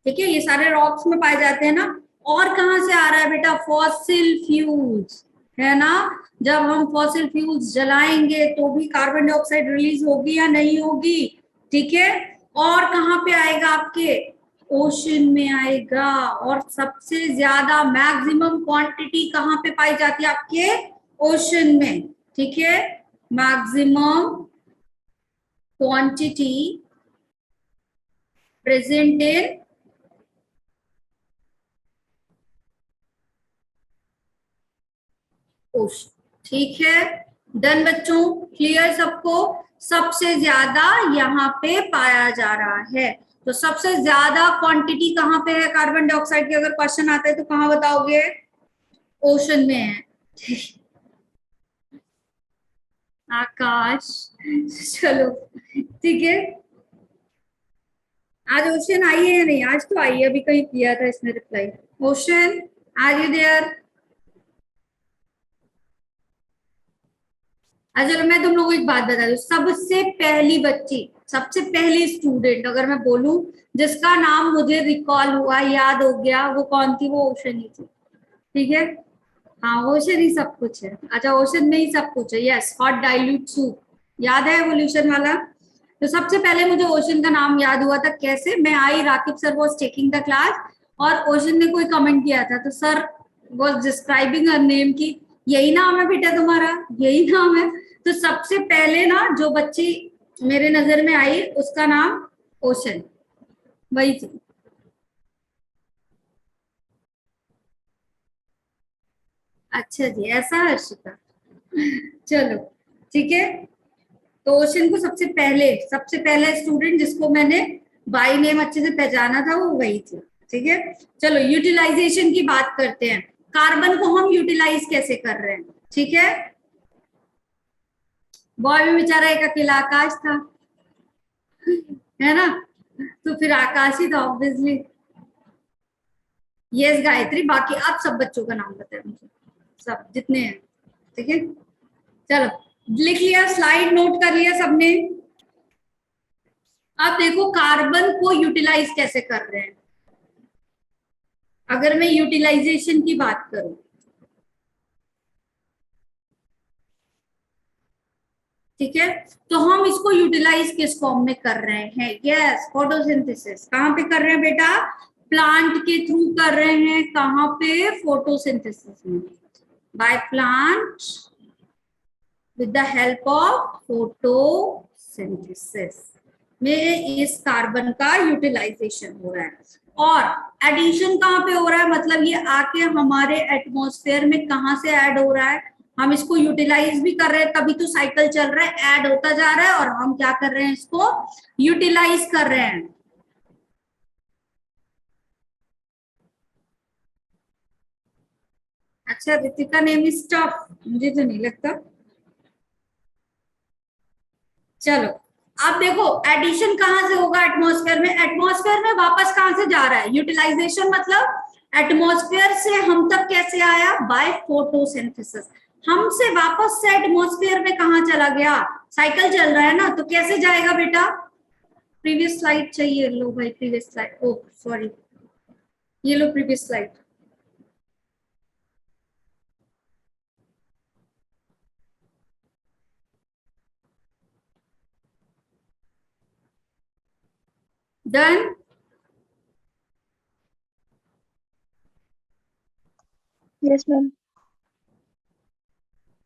S1: ठीक है, ये सारे रॉक्स में पाए जाते हैं ना। और कहां से आ रहा है बेटा, फॉसिल फ्यूल्स, है ना। जब हम फॉसिल फ्यूल्स जलाएंगे तो भी कार्बन डाइऑक्साइड रिलीज होगी या नहीं होगी। ठीक है, और कहां पे आएगा आपके, ओशन में आएगा। और सबसे ज्यादा मैक्सिमम क्वांटिटी कहां पे पाई जाती है आपके, ओशन में। ठीक है, maximum quantity present in ocean. ठीक है, डन बच्चों, क्लियर सबको। सबसे ज्यादा यहाँ पे पाया जा रहा है, तो सबसे ज्यादा क्वांटिटी कहाँ पे है कार्बन डाइऑक्साइड की, अगर क्वेश्चन आता है तो कहाँ बताओगे, ओशन में है। आकाश, चलो ठीक है। आज ओशन आई है या नहीं, आज तो आई है, अभी कहीं किया था इसने reply. Ocean, are you there. चलो मैं तुम लोगों को एक बात बता दूं, सबसे पहली बच्ची, सबसे पहली स्टूडेंट अगर मैं बोलूं जिसका नाम मुझे रिकॉल हुआ, याद हो गया, वो कौन थी, वो ओशन ही थी। ठीक है, हाँ ओशन ही सब कुछ है। अच्छा, ओशन में ही सब कुछ है, यस, हॉट डाइल्यूट सूप, याद है एवोल्यूशन वाला। तो सबसे पहले मुझे ओशन का नाम याद हुआ था, कैसे, मैं आई, Rakib sir was taking the class और ओशन ने कोई कमेंट किया था, तो sir was describing her name की, यही नाम है बेटा तुम्हारा, यही नाम है। तो सबसे पहले ना जो बच्ची मेरे नजर में आई उसका नाम ओशन, वही थी। अच्छा जी, ऐसा है हर्षिता। चलो ठीक है, तो ओशन को सबसे पहले स्टूडेंट जिसको मैंने बाई नेम अच्छे से पहचाना था वो वही थी। ठीक है, चलो यूटिलाइजेशन की बात करते हैं, कार्बन को हम यूटिलाइज कैसे कर रहे हैं। ठीक है, बॉय में बेचारा एक अकेला आकाश था, है ना, तो फिर आकाश ही था ऑब्वियसली। यस गायत्री, बाकी आप सब बच्चों का नाम बताए मुझे, सब जितने हैं। ठीक है, चलो लिख लिया, स्लाइड नोट कर लिया सबने। अब देखो कार्बन को यूटिलाइज कैसे कर रहे हैं, अगर मैं यूटिलाइजेशन की बात करूं। ठीक है, तो हम इसको यूटिलाइज किस फॉर्म में कर रहे हैं, यस, फोटोसिंथेसिस। कहां पे कर रहे हैं बेटा, प्लांट के थ्रू कर रहे हैं, कहां पे, फोटोसिंथेसिस में, by plant with the help of photosynthesis में इस कार्बन का यूटिलाइजेशन हो रहा है। और एडिशन कहाँ पे हो रहा है, मतलब ये आके हमारे एटमॉस्फेयर में कहाँ से ऐड हो रहा है, हम इसको यूटिलाइज भी कर रहे हैं, तभी तो साइकिल चल रहा है, ऐड होता जा रहा है और हम क्या कर रहे हैं, इसको यूटिलाइज कर रहे हैं। अच्छा, रितिका नेम इज टफ, मुझे तो नहीं लगता। चलो, अब देखो एडिशन कहां से होगा एटमॉस्फेयर में, एटमॉस्फेयर में वापस कहां से जा रहा है, यूटिलाइजेशन मतलब एटमॉस्फेयर से हम तक कैसे आया, बाय फोटोसिंथेसिस, हमसे वापस से एटमॉस्फेयर में कहां चला गया, साइकिल चल रहा है ना, तो कैसे जाएगा बेटा, प्रीवियस स्लाइड चाहिए, लो भाई प्रीवियस स्लाइड, ओ सॉरी, ये लो previous slide. Done.
S3: Yes, ma'am.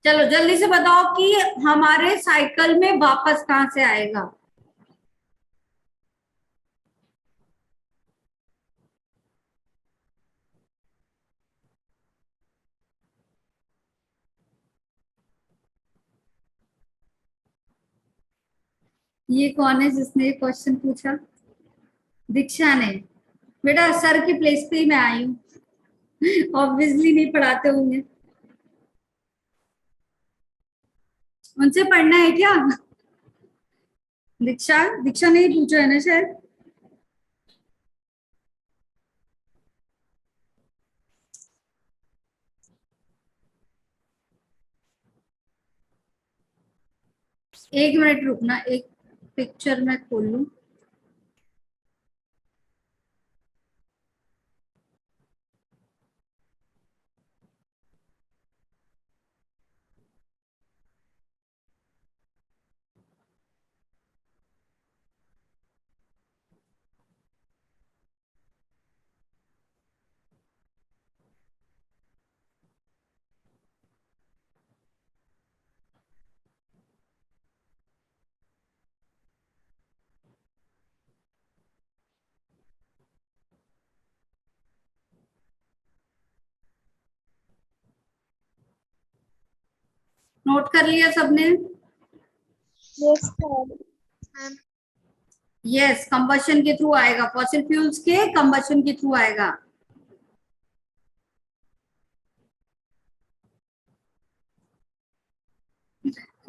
S1: चलो जल्दी से बताओ कि हमारे साइकिल में वापस कहां से आएगा, ये कौन है जिसने ये क्वेश्चन पूछा, दीक्षा ने। बेटा सर की प्लेस पे ही मैं आई हूँ, ऑब्वियसली नहीं पढ़ाते होंगे, उनसे पढ़ना है क्या, दीक्षा, दीक्षा ने ही पूछा है ना शायद। एक मिनट रुकना, एक पिक्चर मैं खोल लूं। नोट कर लिया सबने,
S3: Yes, ma'am.
S1: यस, कंबशन के थ्रू आएगा, फॉसिल फ्यूल्स के कंबशन के थ्रू आएगा।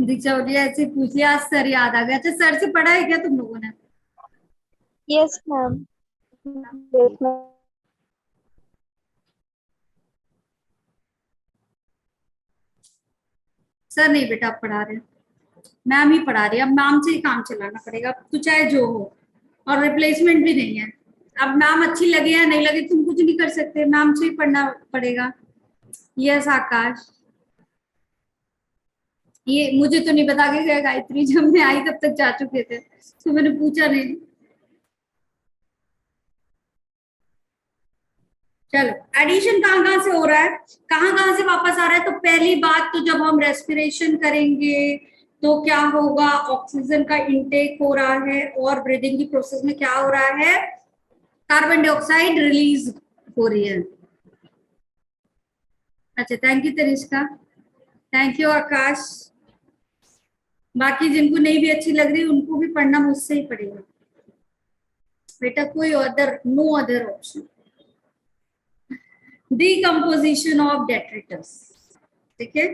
S1: दीक्षा बोलिए ऐसे पूछ लिया, आज सर याद आ गया, अच्छा सर से पढ़ा है क्या तुम लोगों ने,
S3: Yes, ma'am. Yes, ma'am.
S1: Sir नहीं बेटा आप पढ़ा रहे हैं, मैम ही पढ़ा रही है, अब मैम से ही काम चलाना पड़ेगा, अब तो चाहे जो हो, और रिप्लेसमेंट भी नहीं है, अब मैम अच्छी लगे या नहीं लगे तुम कुछ नहीं कर सकते, मैम से ही पढ़ना पड़ेगा। यस आकाश, ये मुझे तो नहीं बता के गए गायत्री, जब मैं आई तब तक जा चुके थे, तो मैंने पूछा नहीं। चलो, एडिशन कहाँ कहाँ से हो रहा है, कहाँ कहाँ से वापस आ रहा है, तो पहली बात तो जब हम रेस्पिरेशन करेंगे तो क्या होगा, ऑक्सीजन का इनटेक हो रहा है और ब्रीदिंग की प्रोसेस में क्या हो रहा है, कार्बन डाइऑक्साइड रिलीज हो रही है। अच्छा thank you Tanishka, thank you Akash, बाकी जिनको नहीं भी अच्छी लग रही उनको भी पढ़ना मुझसे ही पड़ेगा बेटा, कोई other, no other option. Decomposition of detritus, ठीक है,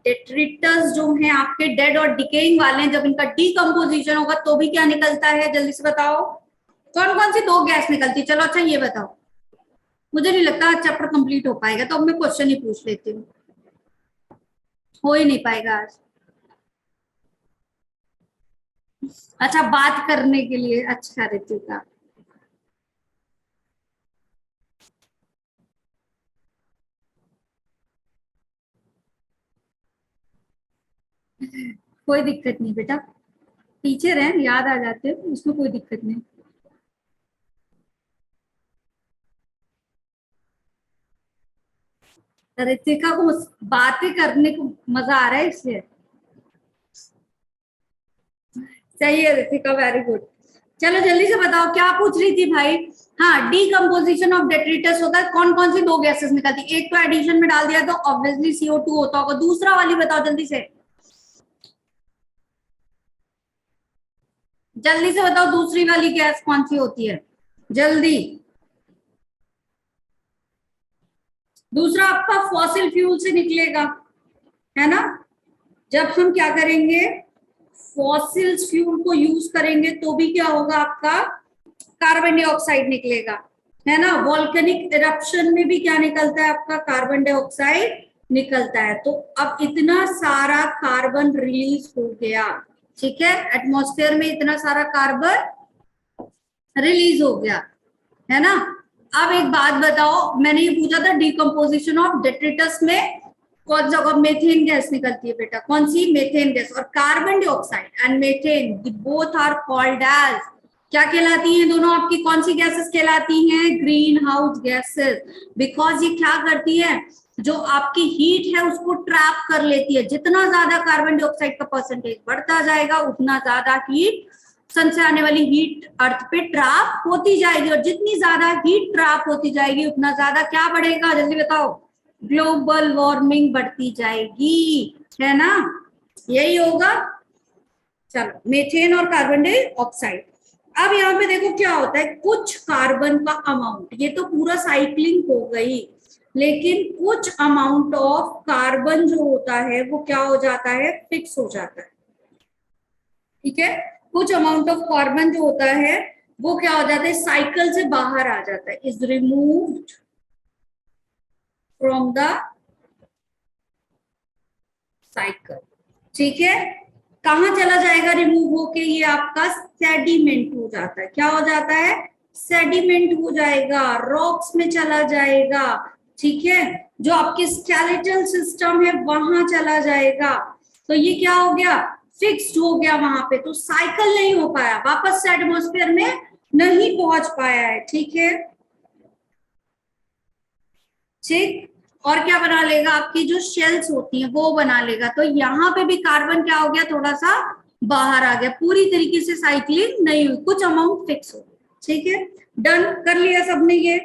S1: डेट्रिटस जो है आपके डेड और डिकेइंग वाले हैं, जब इनका डिकम्पोजिशन होगा तो भी क्या निकलता है, जल्दी से बताओ, कौन कौन सी दो गैस निकलती है, चलो अच्छा ये बताओ, मुझे नहीं लगता चैप्टर कंप्लीट हो पाएगा, तो अब मैं क्वेश्चन ही पूछ लेती हूँ, हो ही नहीं पाएगा आज। अच्छा बात करने के लिए, अच्छा रितिका, कोई दिक्कत नहीं बेटा, टीचर हैं याद आ जाते हैं, उसमें कोई दिक्कत नहीं। रितिका को बातें करने को मजा आ रहा है इसलिए, सही है रितिका, वेरी गुड। चलो जल्दी से बताओ क्या पूछ रही थी भाई। हाँ, डीकम्पोजिशन ऑफ डेट्रिटस होता है, कौन कौन सी दो गैसेस निकलती है? एक तो एडिशन में डाल दिया तो ऑब्वियसली CO2 होता होगा, दूसरा वाली बताओ जल्दी से, जल्दी से बताओ दूसरी वाली गैस कौन सी होती है, जल्दी। दूसरा आपका फॉसिल फ्यूल से निकलेगा, है ना। जब हम क्या करेंगे, फॉसिल फ्यूल को यूज करेंगे तो भी क्या होगा, आपका कार्बन डाइऑक्साइड निकलेगा, है ना। वॉल्केनिक इरप्शन में भी क्या निकलता है, आपका कार्बन डाइऑक्साइड निकलता है। तो अब इतना सारा कार्बन रिलीज हो गया, ठीक है, एटमॉस्फेयर में इतना सारा कार्बन रिलीज हो गया, है ना। अब एक बात बताओ, मैंने ये पूछा था डीकम्पोजिशन ऑफ डेट्रिटस में कौन सा, मेथेन गैस निकलती है बेटा, कौन सी, मेथेन गैस। और carbon dioxide and methane both are called as, क्या कहलाती हैं दोनों आपकी, कौन सी गैसेस कहलाती हैं, ग्रीन हाउस गैसेस। बिकॉज ये क्या करती है, जो आपकी हीट है उसको ट्रैप कर लेती है। जितना ज्यादा कार्बन डाइऑक्साइड का परसेंटेज बढ़ता जाएगा उतना ज्यादा हीट, सन से आने वाली हीट अर्थ पे ट्रैप होती जाएगी, और जितनी ज्यादा हीट ट्रैप होती जाएगी उतना ज्यादा क्या बढ़ेगा, जल्दी बताओ, ग्लोबल वार्मिंग बढ़ती जाएगी, है ना, यही होगा। चलो, मेथेन और कार्बन डाइऑक्साइड। अब यहाँ पे देखो क्या होता है, कुछ कार्बन का अमाउंट, ये तो पूरा साइक्लिंग हो गई, लेकिन कुछ अमाउंट ऑफ कार्बन जो होता है वो क्या हो जाता है, फिक्स हो जाता है, ठीक है। कुछ अमाउंट ऑफ कार्बन जो होता है वो क्या हो जाता है, साइकिल से बाहर आ जाता है, is removed from the cycle, ठीक है। कहां चला जाएगा रिमूव होके, ये आपका सेडिमेंट हो जाता है, क्या हो जाता है, सेडिमेंट हो जाएगा, रॉक्स में चला जाएगा, ठीक है। जो आपके स्केलेटल सिस्टम है वहां चला जाएगा, तो ये क्या हो गया, फिक्स्ड हो गया वहां पे, तो साइकिल नहीं हो पाया, वापस से एटमॉस्फेयर में नहीं पहुंच पाया है, ठीक है, ठीक। और क्या बना लेगा, आपकी जो शेल्स होती हैं वो बना लेगा। तो यहाँ पे भी कार्बन क्या हो गया, थोड़ा सा बाहर आ गया, पूरी तरीके से साइक्लिंग नहीं हुई, कुछ अमाउंट फिक्स हो गया, ठीक है। डन कर लिया सबने ये,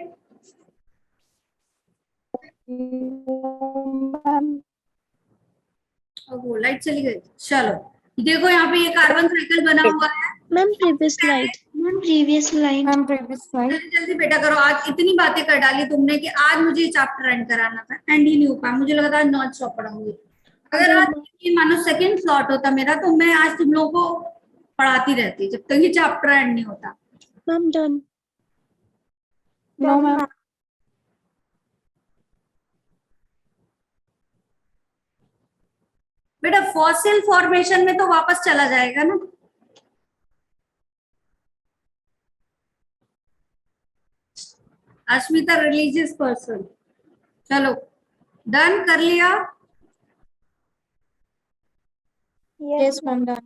S1: वो लाइट चली गई। चलो देखो यहाँ पे ये कार्बन साइकिल बना हुआ है।
S3: Ma'am previous slide, ma'am previous slide,
S2: ma'am previous slide.
S1: जल्दी जल्दी बेटा करो, आज इतनी बातें कर डाली तुमने कि आज मुझे ये चैप्टर एंड कराना था, एंड ही नहीं हो पाया, मुझे लगा था नॉन स्टॉप पढ़ाऊंगी। अगर आज ये मानो सेकंड स्लॉट होता मेरा तो मैं आज तुम लोगों को पढ़ाती रहती जब तक ये चैप्टर एंड नहीं होता।
S3: Ma'am done,
S2: no ma'am.
S1: बेटा फॉसिल फॉर्मेशन में तो वापस चला जाएगा ना, अश्मिता रिलीजियस पर्सन। चलो डन कर लिया,
S2: यस मैम डन।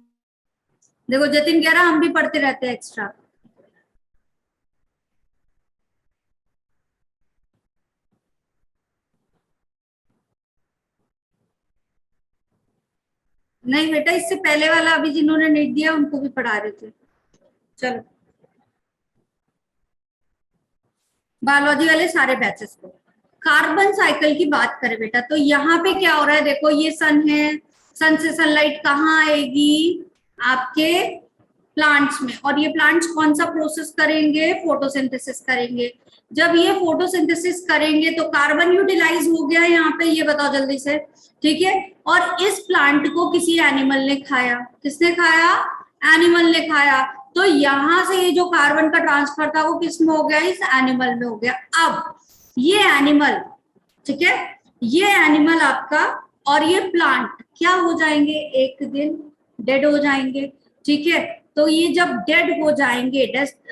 S1: देखो जतिन कह रहा हम भी पढ़ते रहते हैं एक्स्ट्रा। नहीं बेटा, इससे पहले वाला अभी जिन्होंने नहीं दिया उनको भी पढ़ा रहे थे। चलो बायोलॉजी वाले सारे बैचेस को, कार्बन साइकिल की बात करें बेटा तो यहाँ पे क्या हो रहा है, देखो ये सन है, सन से सनलाइट कहाँ आएगी, आपके प्लांट्स में, और ये प्लांट्स कौन सा प्रोसेस करेंगे, फोटोसिंथेसिस करेंगे। जब ये फोटोसिंथेसिस करेंगे तो कार्बन यूटिलाइज हो गया यहाँ पे, ये बताओ जल्दी से, ठीक है। और इस प्लांट को किसी एनिमल ने खाया, किसने खाया, एनिमल ने खाया, तो यहां से ये जो कार्बन का ट्रांसफर था वो किस में हो गया, इस एनिमल में हो गया। अब ये एनिमल, ठीक है, ये एनिमल आपका और ये प्लांट क्या हो जाएंगे, एक दिन डेड हो जाएंगे, ठीक है। तो ये जब डेड हो जाएंगे,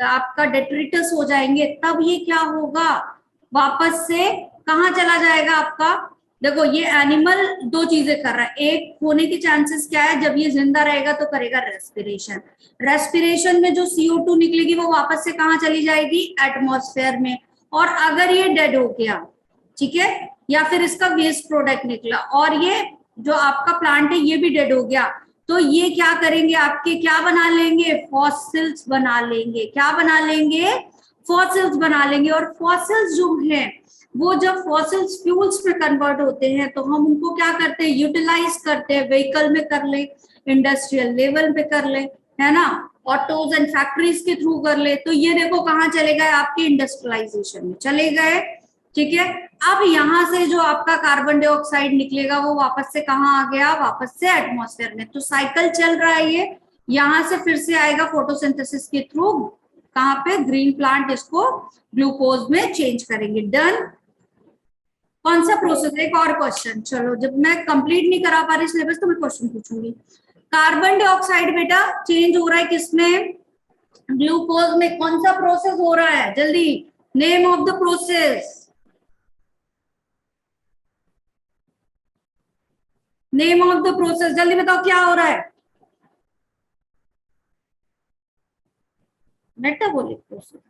S1: आपका डेट्रिटस हो जाएंगे, तब ये क्या होगा, वापस से कहाँ चला जाएगा आपका। देखो ये एनिमल दो चीजें कर रहा है, एक होने के चांसेस क्या है, जब ये जिंदा रहेगा तो करेगा रेस्पिरेशन, रेस्पिरेशन में जो CO2 निकलेगी वो वापस से कहाँ चली जाएगी, एटमॉस्फेयर में। और अगर ये डेड हो गया, ठीक है, या फिर इसका वेस्ट प्रोडक्ट निकला और ये जो आपका प्लांट है ये भी डेड हो गया, तो ये क्या करेंगे, आपके क्या बना लेंगे, फॉसिल्स बना लेंगे। क्या बना लेंगे, फॉसिल्स बना लेंगे। और फॉसिल्स जो है वो जब फॉसिल्स फ्यूल्स में कन्वर्ट होते हैं तो हम उनको क्या करते हैं, यूटिलाइज करते हैं। व्हीकल में कर ले, इंडस्ट्रियल लेवल पे कर ले, है ना, ऑटोज एंड फैक्ट्रीज के थ्रू कर ले। तो ये देखो कहाँ चले गए, आपके इंडस्ट्रियलाइजेशन में चले गए। ठीक है, अब यहाँ से जो आपका कार्बन डाइऑक्साइड निकलेगा वो वापस से कहाँ आ गया, वापस से एटमॉस्फेयर में। तो साइकिल चल रहा है ये, यहाँ से फिर से आएगा फोटोसिंथेसिस के थ्रू, कहाँ पे, ग्रीन प्लांट इसको ग्लूकोज में चेंज करेंगे। डन। कौन सा प्रोसेस, एक और क्वेश्चन, चलो जब मैं कंप्लीट नहीं करा पा रही सिलेबस तो मैं क्वेश्चन पूछूंगी। कार्बन डाइऑक्साइड बेटा चेंज हो रहा है किसमें, ग्लूकोज में। कौन सा प्रोसेस हो रहा है, जल्दी, name of the process, name of the process, जल्दी बताओ क्या हो रहा है। मेटाबॉलिक प्रोसेस,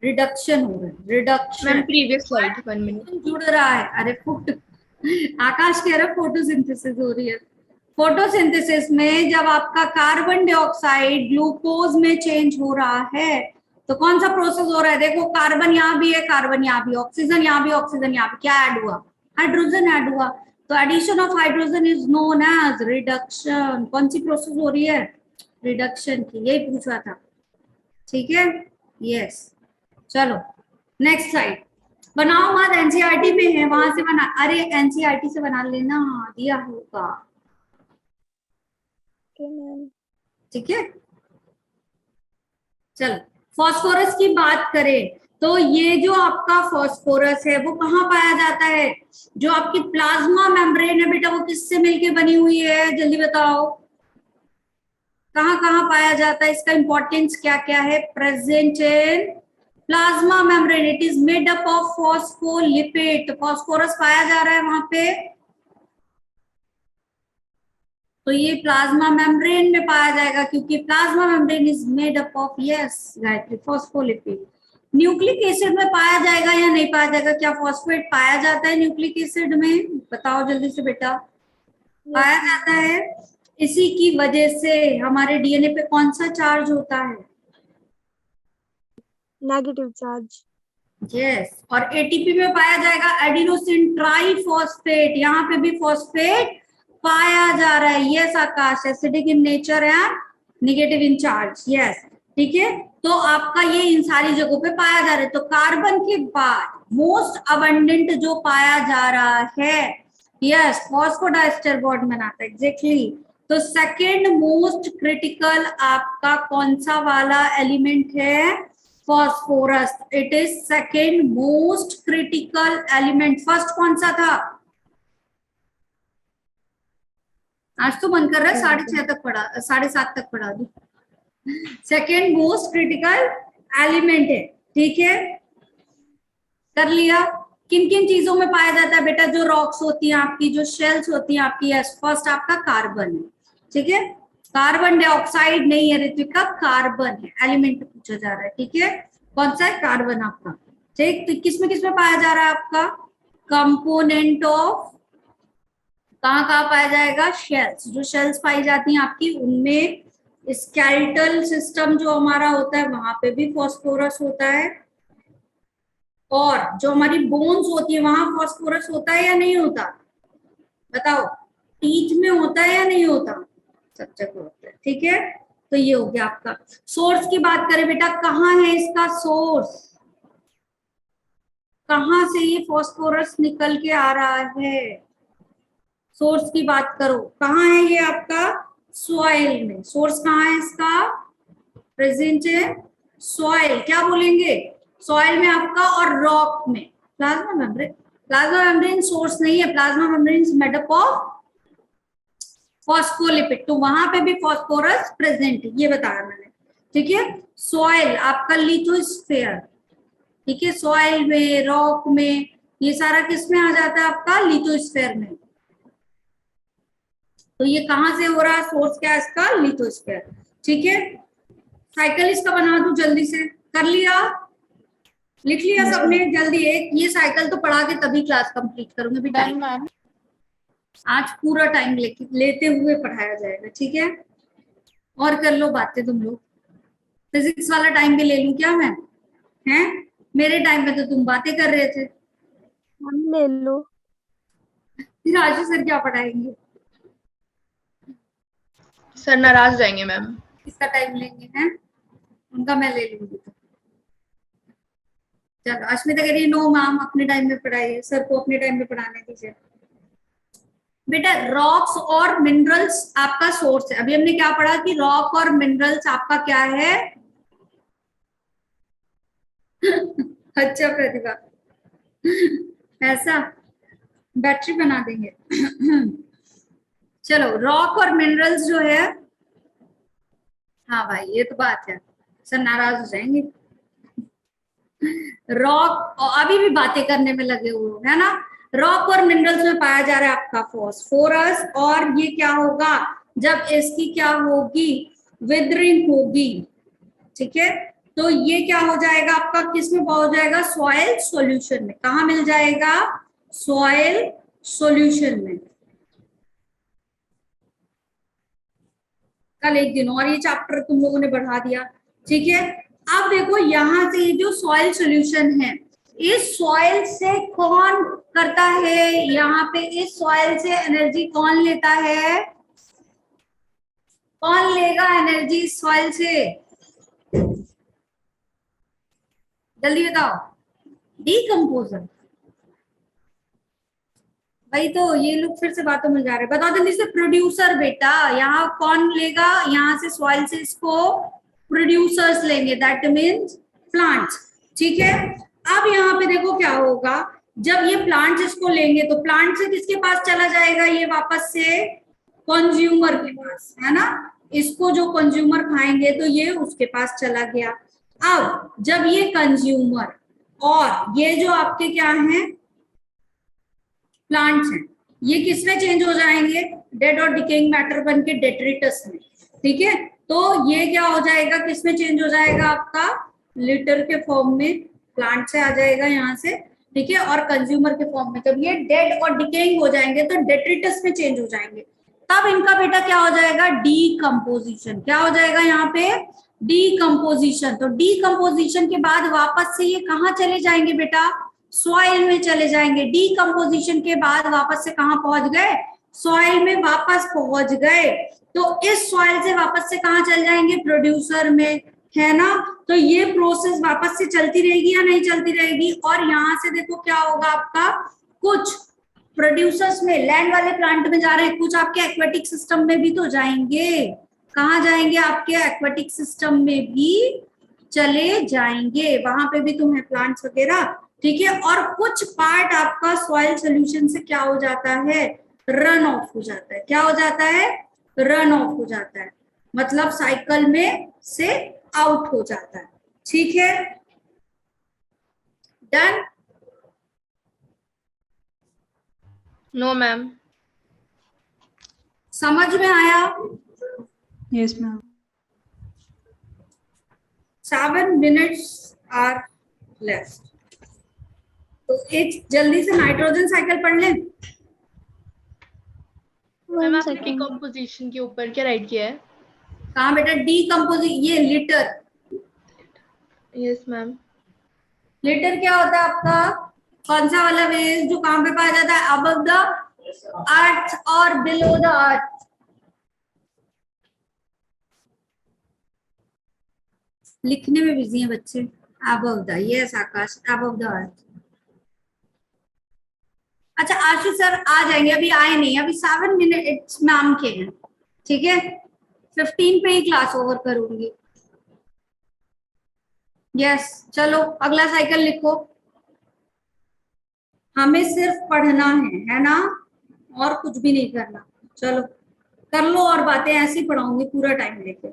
S1: रिडक्शन हो रहा है, reduction.
S4: Ma'am previous slide 1 minute
S1: जुड़ रहा है, अरे फुट, आकाश कह रहा है फोटोसिंथेसिस हो रही है। फोटोसिंथेसिस में जब आपका कार्बन डाइऑक्साइड ग्लूकोज में चेंज हो रहा है तो कौन सा प्रोसेस हो रहा है, देखो कार्बन यहाँ भी है, कार्बन यहाँ भी, ऑक्सीजन यहाँ भी, ऑक्सीजन यहाँ भी, क्या ऐड हुआ, हाइड्रोजन ऐड हुआ। तो addition of hydrogen is known as reduction. कौन सी प्रोसेस हो रही है, रिडक्शन की, यही पूछा था। ठीक है, यस। चलो नेक्स्ट स्लाइड। बनाओ मत, एनसीईआरटी में है, वहां से बना, अरे एनसीईआरटी से बना लेना, दिया होगा। ठीक है, चलो फास्फोरस की बात करें तो ये जो आपका फास्फोरस है वो कहाँ पाया जाता है, जो आपकी प्लाज्मा मेम्ब्रेन है बेटा वो किससे मिलके बनी हुई है, जल्दी बताओ कहाँ कहाँ पाया जाता है, इसका इंपॉर्टेंस क्या क्या है। Present in plasma membrane, it is made up of phospholipid. तो फास्फोरस पाया जा रहा है वहां पे, तो ये प्लाज्मा मेम्ब्रेन में पाया जाएगा क्योंकि plasma membrane is made up of, yes Gayatri, phospholipid. Nucleic acid में पाया जाएगा या नहीं पाया जाएगा, क्या फॉस्फेट पाया जाता है न्यूक्लिक एसिड में, बताओ जल्दी से बेटा। पाया जाता है। इसी की वजह से हमारे डीएनए पे कौन सा चार्ज होता है,
S2: नेगेटिव चार्ज।
S1: यस। और एटीपी में पाया जाएगा एडिनोसिन ट्राइफॉस्फेट, यहाँ पे भी फॉस्फेट पाया जा रहा है। Yes Akash, acidic in nature and negative in charge, yes. ठीक है, तो आपका ये इन सारी जगहों पे पाया जा रहा है। तो कार्बन के बाद मोस्ट अबंडेंट जो पाया जा रहा है, यस, फॉस्फोडाइस्टर बॉन्ड बनाता है, एग्जैक्टली। तो सेकेंड मोस्ट क्रिटिकल आपका कौन सा वाला एलिमेंट है, phosphorus. It is second most critical element. First कौन सा था, आज तो मन कर रहा है 6:30 तक पढ़ा, 7:30 तक पढ़ा दूं। सेकेंड मोस्ट क्रिटिकल एलिमेंट है, ठीक है, कर लिया। किन किन चीजों में पाया जाता है बेटा, जो रॉक्स होती हैं आपकी, जो शेल्स होती हैं आपकी, यस। फर्स्ट आपका कार्बन है, ठीक है, कार्बन डाइऑक्साइड नहीं है ऋत्विका, कार्बन है, एलिमेंट पूछा जा रहा है, ठीक है, कौन सा है, कार्बन आपका। ठीक, तो किसमें किसमें पाया जा रहा है आपका, कंपोनेंट ऑफ, कहाँ कहाँ पाया जाएगा, शेल्स। जो शेल्स पाई जाती हैं आपकी उनमें स्केलेटल सिस्टम जो हमारा होता है वहां पे भी फॉस्फोरस होता है, और जो हमारी बोन्स होती है वहां फॉस्फोरस होता है या नहीं होता, बताओ। टीथ में होता है या नहीं होता, सब जगह होता है, ठीक है। तो ये हो गया आपका। सोर्स की बात करें बेटा, कहाँ है इसका सोर्स, कहाँ से ये फॉस्फोरस निकल के आ रहा है, सोर्स की बात करो, कहाँ है ये आपका, सॉइल में। सोर्स कहाँ है इसका, प्रेजेंट है सॉइल, क्या बोलेंगे, सॉइल में आपका, और रॉक में। Plasma membrane, plasma membrane source नहीं है, plasma membrane is made up of phospholipid, तो वहां पे भी फॉस्फोरस प्रेजेंट है, ये बताया मैंने, ठीक है। सॉइल आपका लिथोस्फेयर, ठीक है, सॉइल में, रॉक में, ये सारा किस में आ जाता है आपका, लिथोस्फेयर में। तो ये कहां से हो रहा है, सोर्स क्या है इसका, लिथोस्फेयर, ठीक है। साइकिल इसका बना दूं जल्दी से, कर लिया, लिख लिया सबने, जल्दी। एक ये साइकिल तो पढ़ा के तभी क्लास कंप्लीट करूंगी बेटा। आज पूरा टाइम लेते हुए पढ़ाया जाएगा, ठीक है। और कर लो बातें तुम लोग। फिजिक्स वाला टाइम भी ले लूं क्या मैं? हैं? मेरे टाइम में तो तुम बातें कर रहे थे।
S2: हम ले लो।
S1: फिर आशु सर क्या पढ़ाएंगे?
S4: सर नाराज जाएंगे मैम।
S1: किसका टाइम लेंगे? हैं? उनका मैं ले लूंगी। तो चलो, अश्मिता कह रही है नो मैम, अपने टाइम में पढ़ाइए, सर को अपने टाइम में पढ़ाने दीजिए। बेटा रॉक्स और मिनरल्स आपका सोर्स है। अभी हमने क्या पढ़ा कि रॉक और मिनरल्स आपका क्या है? अच्छा प्रतिभा, ऐसा बैटरी बना देंगे। चलो, रॉक और मिनरल्स जो है, हाँ भाई ये तो बात है, सर नाराज हो जाएंगे। रॉक अभी भी बातें करने में लगे हुए हो, है ना। रॉक और मिनरल्स में पाया जा रहा है आपका फास्फोरस, और ये क्या होगा जब इसकी क्या होगी? विदरिंग होगी, ठीक है। तो ये क्या हो जाएगा आपका? किस में पहुंच जाएगा? सॉइल सॉल्यूशन में। कहा मिल जाएगा? सॉइल सॉल्यूशन में। कल एक दिन और ये चैप्टर तुम लोगों ने बढ़ा दिया, ठीक है। अब देखो यहां से ये जो सॉइल सॉल्यूशन है, इस सॉइल से कौन करता है? यहाँ पे इस सॉइल से एनर्जी कौन लेता है? कौन लेगा एनर्जी सॉइल से? जल्दी बताओ। डीकम्पोजर। भाई तो ये लोग फिर से बातों में जा रहे हैं। बता जल्दी से। प्रोड्यूसर बेटा, यहाँ कौन लेगा? यहाँ से सॉइल से इसको प्रोड्यूसर्स लेंगे, दैट मीन्स प्लांट्स, ठीक है। अब यहाँ पे देखो क्या होगा, जब ये प्लांट्स इसको लेंगे तो प्लांट से किसके पास चला जाएगा? ये वापस से कंज्यूमर के पास, है ना। इसको जो कंज्यूमर खाएंगे तो ये उसके पास चला गया। अब जब ये कंज्यूमर और ये जो आपके क्या हैं? प्लांट्स हैं, ये किस में चेंज हो जाएंगे? डेड और डिकेइंग मैटर बन के डेट्रिटस में, ठीक है। तो ये क्या हो जाएगा? किस में चेंज हो जाएगा आपका? लिटर के फॉर्म में, प्लांट से आ जाएगा यहाँ से, ठीक है। और कंज्यूमर के फॉर्म में जब ये डेड और डिकेइंग हो जाएंगे तो डेट्रिटस में चेंज हो जाएंगे। तब इनका बेटा क्या हो जाएगा? डीकम्पोजिशन। क्या हो जाएगा यहाँ पे? डीकम्पोजिशन। तो डीकम्पोजिशन के बाद वापस से ये कहाँ चले जाएंगे बेटा? सॉइल में चले जाएंगे। डीकम्पोजिशन के बाद वापस से कहाँ पहुंच गए? सॉइल में वापस पहुंच गए। तो इस सॉइल से वापस से कहाँ चल जाएंगे? प्रोड्यूसर में, है ना। तो ये प्रोसेस वापस से चलती रहेगी या नहीं चलती रहेगी? और यहाँ से देखो क्या होगा आपका? कुछ प्रोड्यूसर्स में लैंड वाले प्लांट में जा रहे हैं, कुछ आपके एक्वेटिक सिस्टम में भी तो जाएंगे। कहाँ जाएंगे? आपके एक्वेटिक सिस्टम में भी चले जाएंगे, वहां पे भी तुम्हें प्लांट्स वगैरह, ठीक है। और कुछ पार्ट आपका सॉइल सोल्यूशन से क्या हो जाता है? रन ऑफ हो जाता है। क्या हो जाता है? रन ऑफ हो जाता है, मतलब साइकिल में से आउट हो जाता है, ठीक है। डन?
S4: No ma'am.
S1: समझ में आया?
S5: Yes ma'am.
S1: 7 minutes are left. तो एक जल्दी से नाइट्रोजन साइकिल पढ़ लें।
S4: मैम
S3: One
S4: आपने
S3: second.
S4: डिकम्पोजिशन के ऊपर क्या राइट किया है?
S1: कहाँ बेटा? डीकम्पोजिशन, ये लिटर।
S4: Yes ma'am.
S1: लिटर क्या होता है आपका? कौन सा वाला वेस्ट जो कहाँ पे पाया जाता है? अबव द अर्थ और बिलो द अर्थ। लिखने में बिजी हैं बच्चे। Above the, yes Akash, above the earth. अच्छा आशीष सर आ जाएंगे, अभी आए नहीं, अभी 7 minutes मैम के हैं, ठीक है। 15 पे ही क्लास ओवर करूंगी। यस चलो अगला साइकिल लिखो। हमें सिर्फ पढ़ना है ना, और कुछ भी नहीं करना। चलो कर लो, और बातें ऐसी पढ़ाऊंगी पूरा टाइम लेके।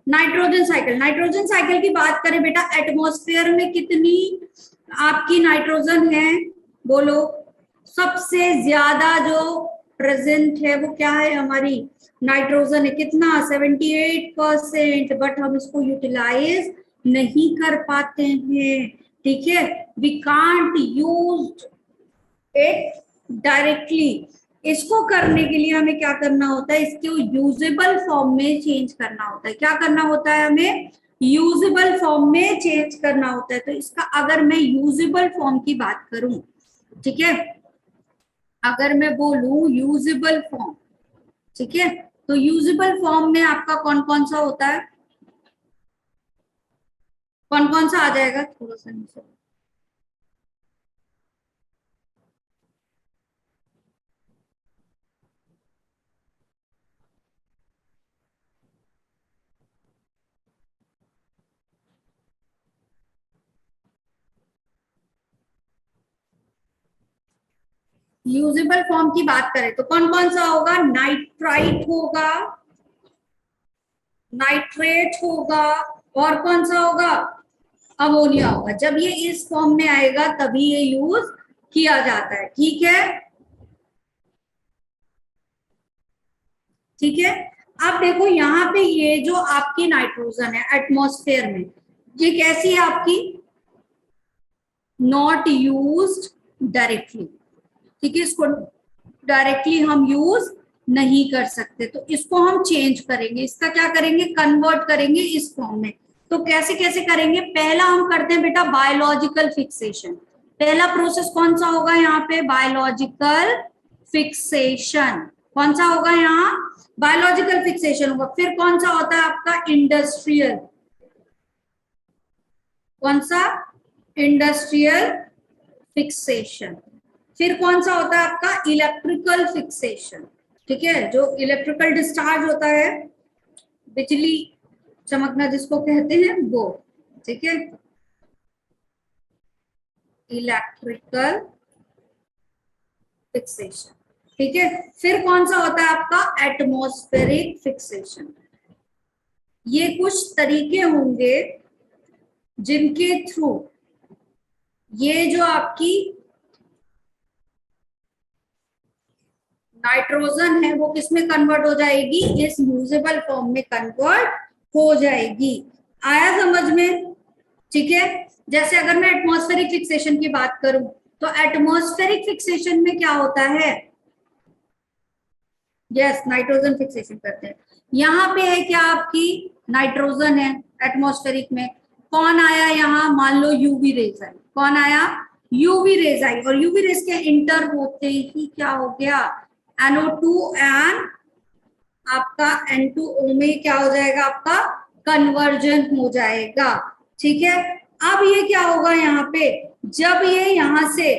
S1: Nitrogen cycle. नाइट्रोजन साइकिल की बात करें बेटा, एटमॉस्फेयर में कितनी आपकी नाइट्रोजन है? बोलो। सबसे ज्यादा जो प्रेजेंट है वो क्या है? हमारी नाइट्रोजन है। कितना? 78%। बट हम इसको यूटिलाइज नहीं कर पाते हैं, ठीक है। We can't use it directly. इसको करने के लिए हमें क्या करना होता है, इसको यूजेबल फॉर्म में चेंज करना होता है। क्या करना होता है, हमें यूजेबल फॉर्म में चेंज करना होता है। तो इसका अगर मैं यूजेबल फॉर्म की बात करूं, ठीक है, अगर मैं बोलूं यूजेबल फॉर्म, ठीक है, तो यूजेबल फॉर्म में आपका कौन कौन सा होता है, कौन कौन सा आ जाएगा, थोड़ा सा नीचे। यूजेबल फॉर्म की बात करें तो कौन कौन सा होगा, नाइट्राइट होगा, नाइट्रेट होगा, और कौन सा होगा, अमोनिया होगा। जब ये इस फॉर्म में आएगा तभी ये यूज किया जाता है। ठीक है, ठीक है। अब देखो यहाँ पे ये जो आपकी नाइट्रोजन है एटमॉस्फेयर में, ये कैसी है आपकी, नॉट यूज्ड डायरेक्टली, ठीक है, इसको डायरेक्टली हम यूज नहीं कर सकते, तो इसको हम चेंज करेंगे, इसका क्या करेंगे, कन्वर्ट करेंगे इस फॉर्म में। तो कैसे कैसे करेंगे, पहला हम करते हैं बेटा बायोलॉजिकल फिक्सेशन। पहला प्रोसेस कौन सा होगा यहाँ पे, बायोलॉजिकल फिक्सेशन। कौन सा होगा यहाँ, बायोलॉजिकल फिक्सेशन होगा। फिर कौन सा होता है आपका, इंडस्ट्रियल, कौन सा, इंडस्ट्रियल फिक्सेशन। फिर कौन सा होता है आपका, इलेक्ट्रिकल फिक्सेशन, ठीक है, जो इलेक्ट्रिकल डिस्चार्ज होता है, बिजली चमकना जिसको कहते हैं वो, ठीक है, इलेक्ट्रिकल फिक्सेशन, ठीक है। फिर कौन सा होता है आपका, एटमॉस्फेरिक फिक्सेशन। ये कुछ तरीके होंगे जिनके थ्रू ये जो आपकी नाइट्रोजन है वो किसमें कन्वर्ट हो जाएगी, इस यूजेबल फॉर्म में कन्वर्ट हो जाएगी। आया समझ में, ठीक है। जैसे अगर मैं एटमॉस्फेरिक फिक्सेशन की बात करूं तो एटमॉस्फेरिक फिक्सेशन में क्या होता है, यस, नाइट्रोजन फिक्सेशन करते हैं। यहाँ पे है क्या, आपकी नाइट्रोजन है एटमॉस्फेरिक में, कौन आया यहाँ, मान लो यूवी रेज आई, कौन आया, यूवी रेज आई, और यूवी रेज के इंटर होते ही क्या हो गया, NO2 एंड आपका N2O में क्या हो जाएगा, आपका कन्वर्जन हो जाएगा, ठीक है। अब ये क्या होगा यहाँ पे, जब ये यहाँ से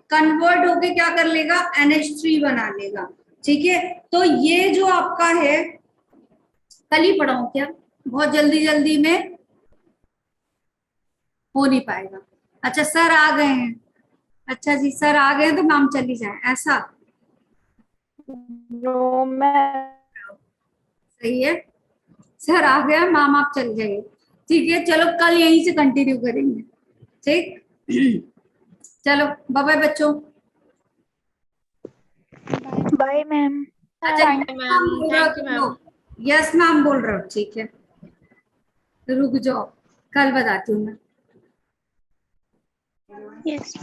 S1: कन्वर्ट होके क्या कर लेगा, NH3 बना लेगा, ठीक है। तो ये जो आपका है, कल ही पढ़ाऊं क्या, बहुत जल्दी जल्दी में हो नहीं पाएगा। अच्छा सर आ गए हैं, अच्छा जी सर आ गए तो मैम चली जाए, ऐसा
S2: नो मैम।
S1: सही है, सर आ गया मैम आप चल जाइए, ठीक है। चलो कल यहीं से कंटिन्यू करेंगे, ठीक। चलो बाय बाय बच्चों।
S2: Bye ma'am.
S1: अच्छा
S4: Bye, ma'am.
S1: बोल रहे हो
S4: Thank you,
S1: तुम
S4: ma'am.
S1: लोग, यस मैम बोल रहे हो, ठीक है, रुक जाओ, कल बताती हूँ मैं।
S3: Yes.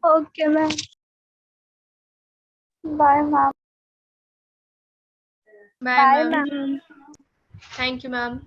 S2: Okay ma'am, bye ma'am.
S4: Bye,
S2: bye
S4: ma'am.
S2: Ma'am.
S4: Thank you, ma'am.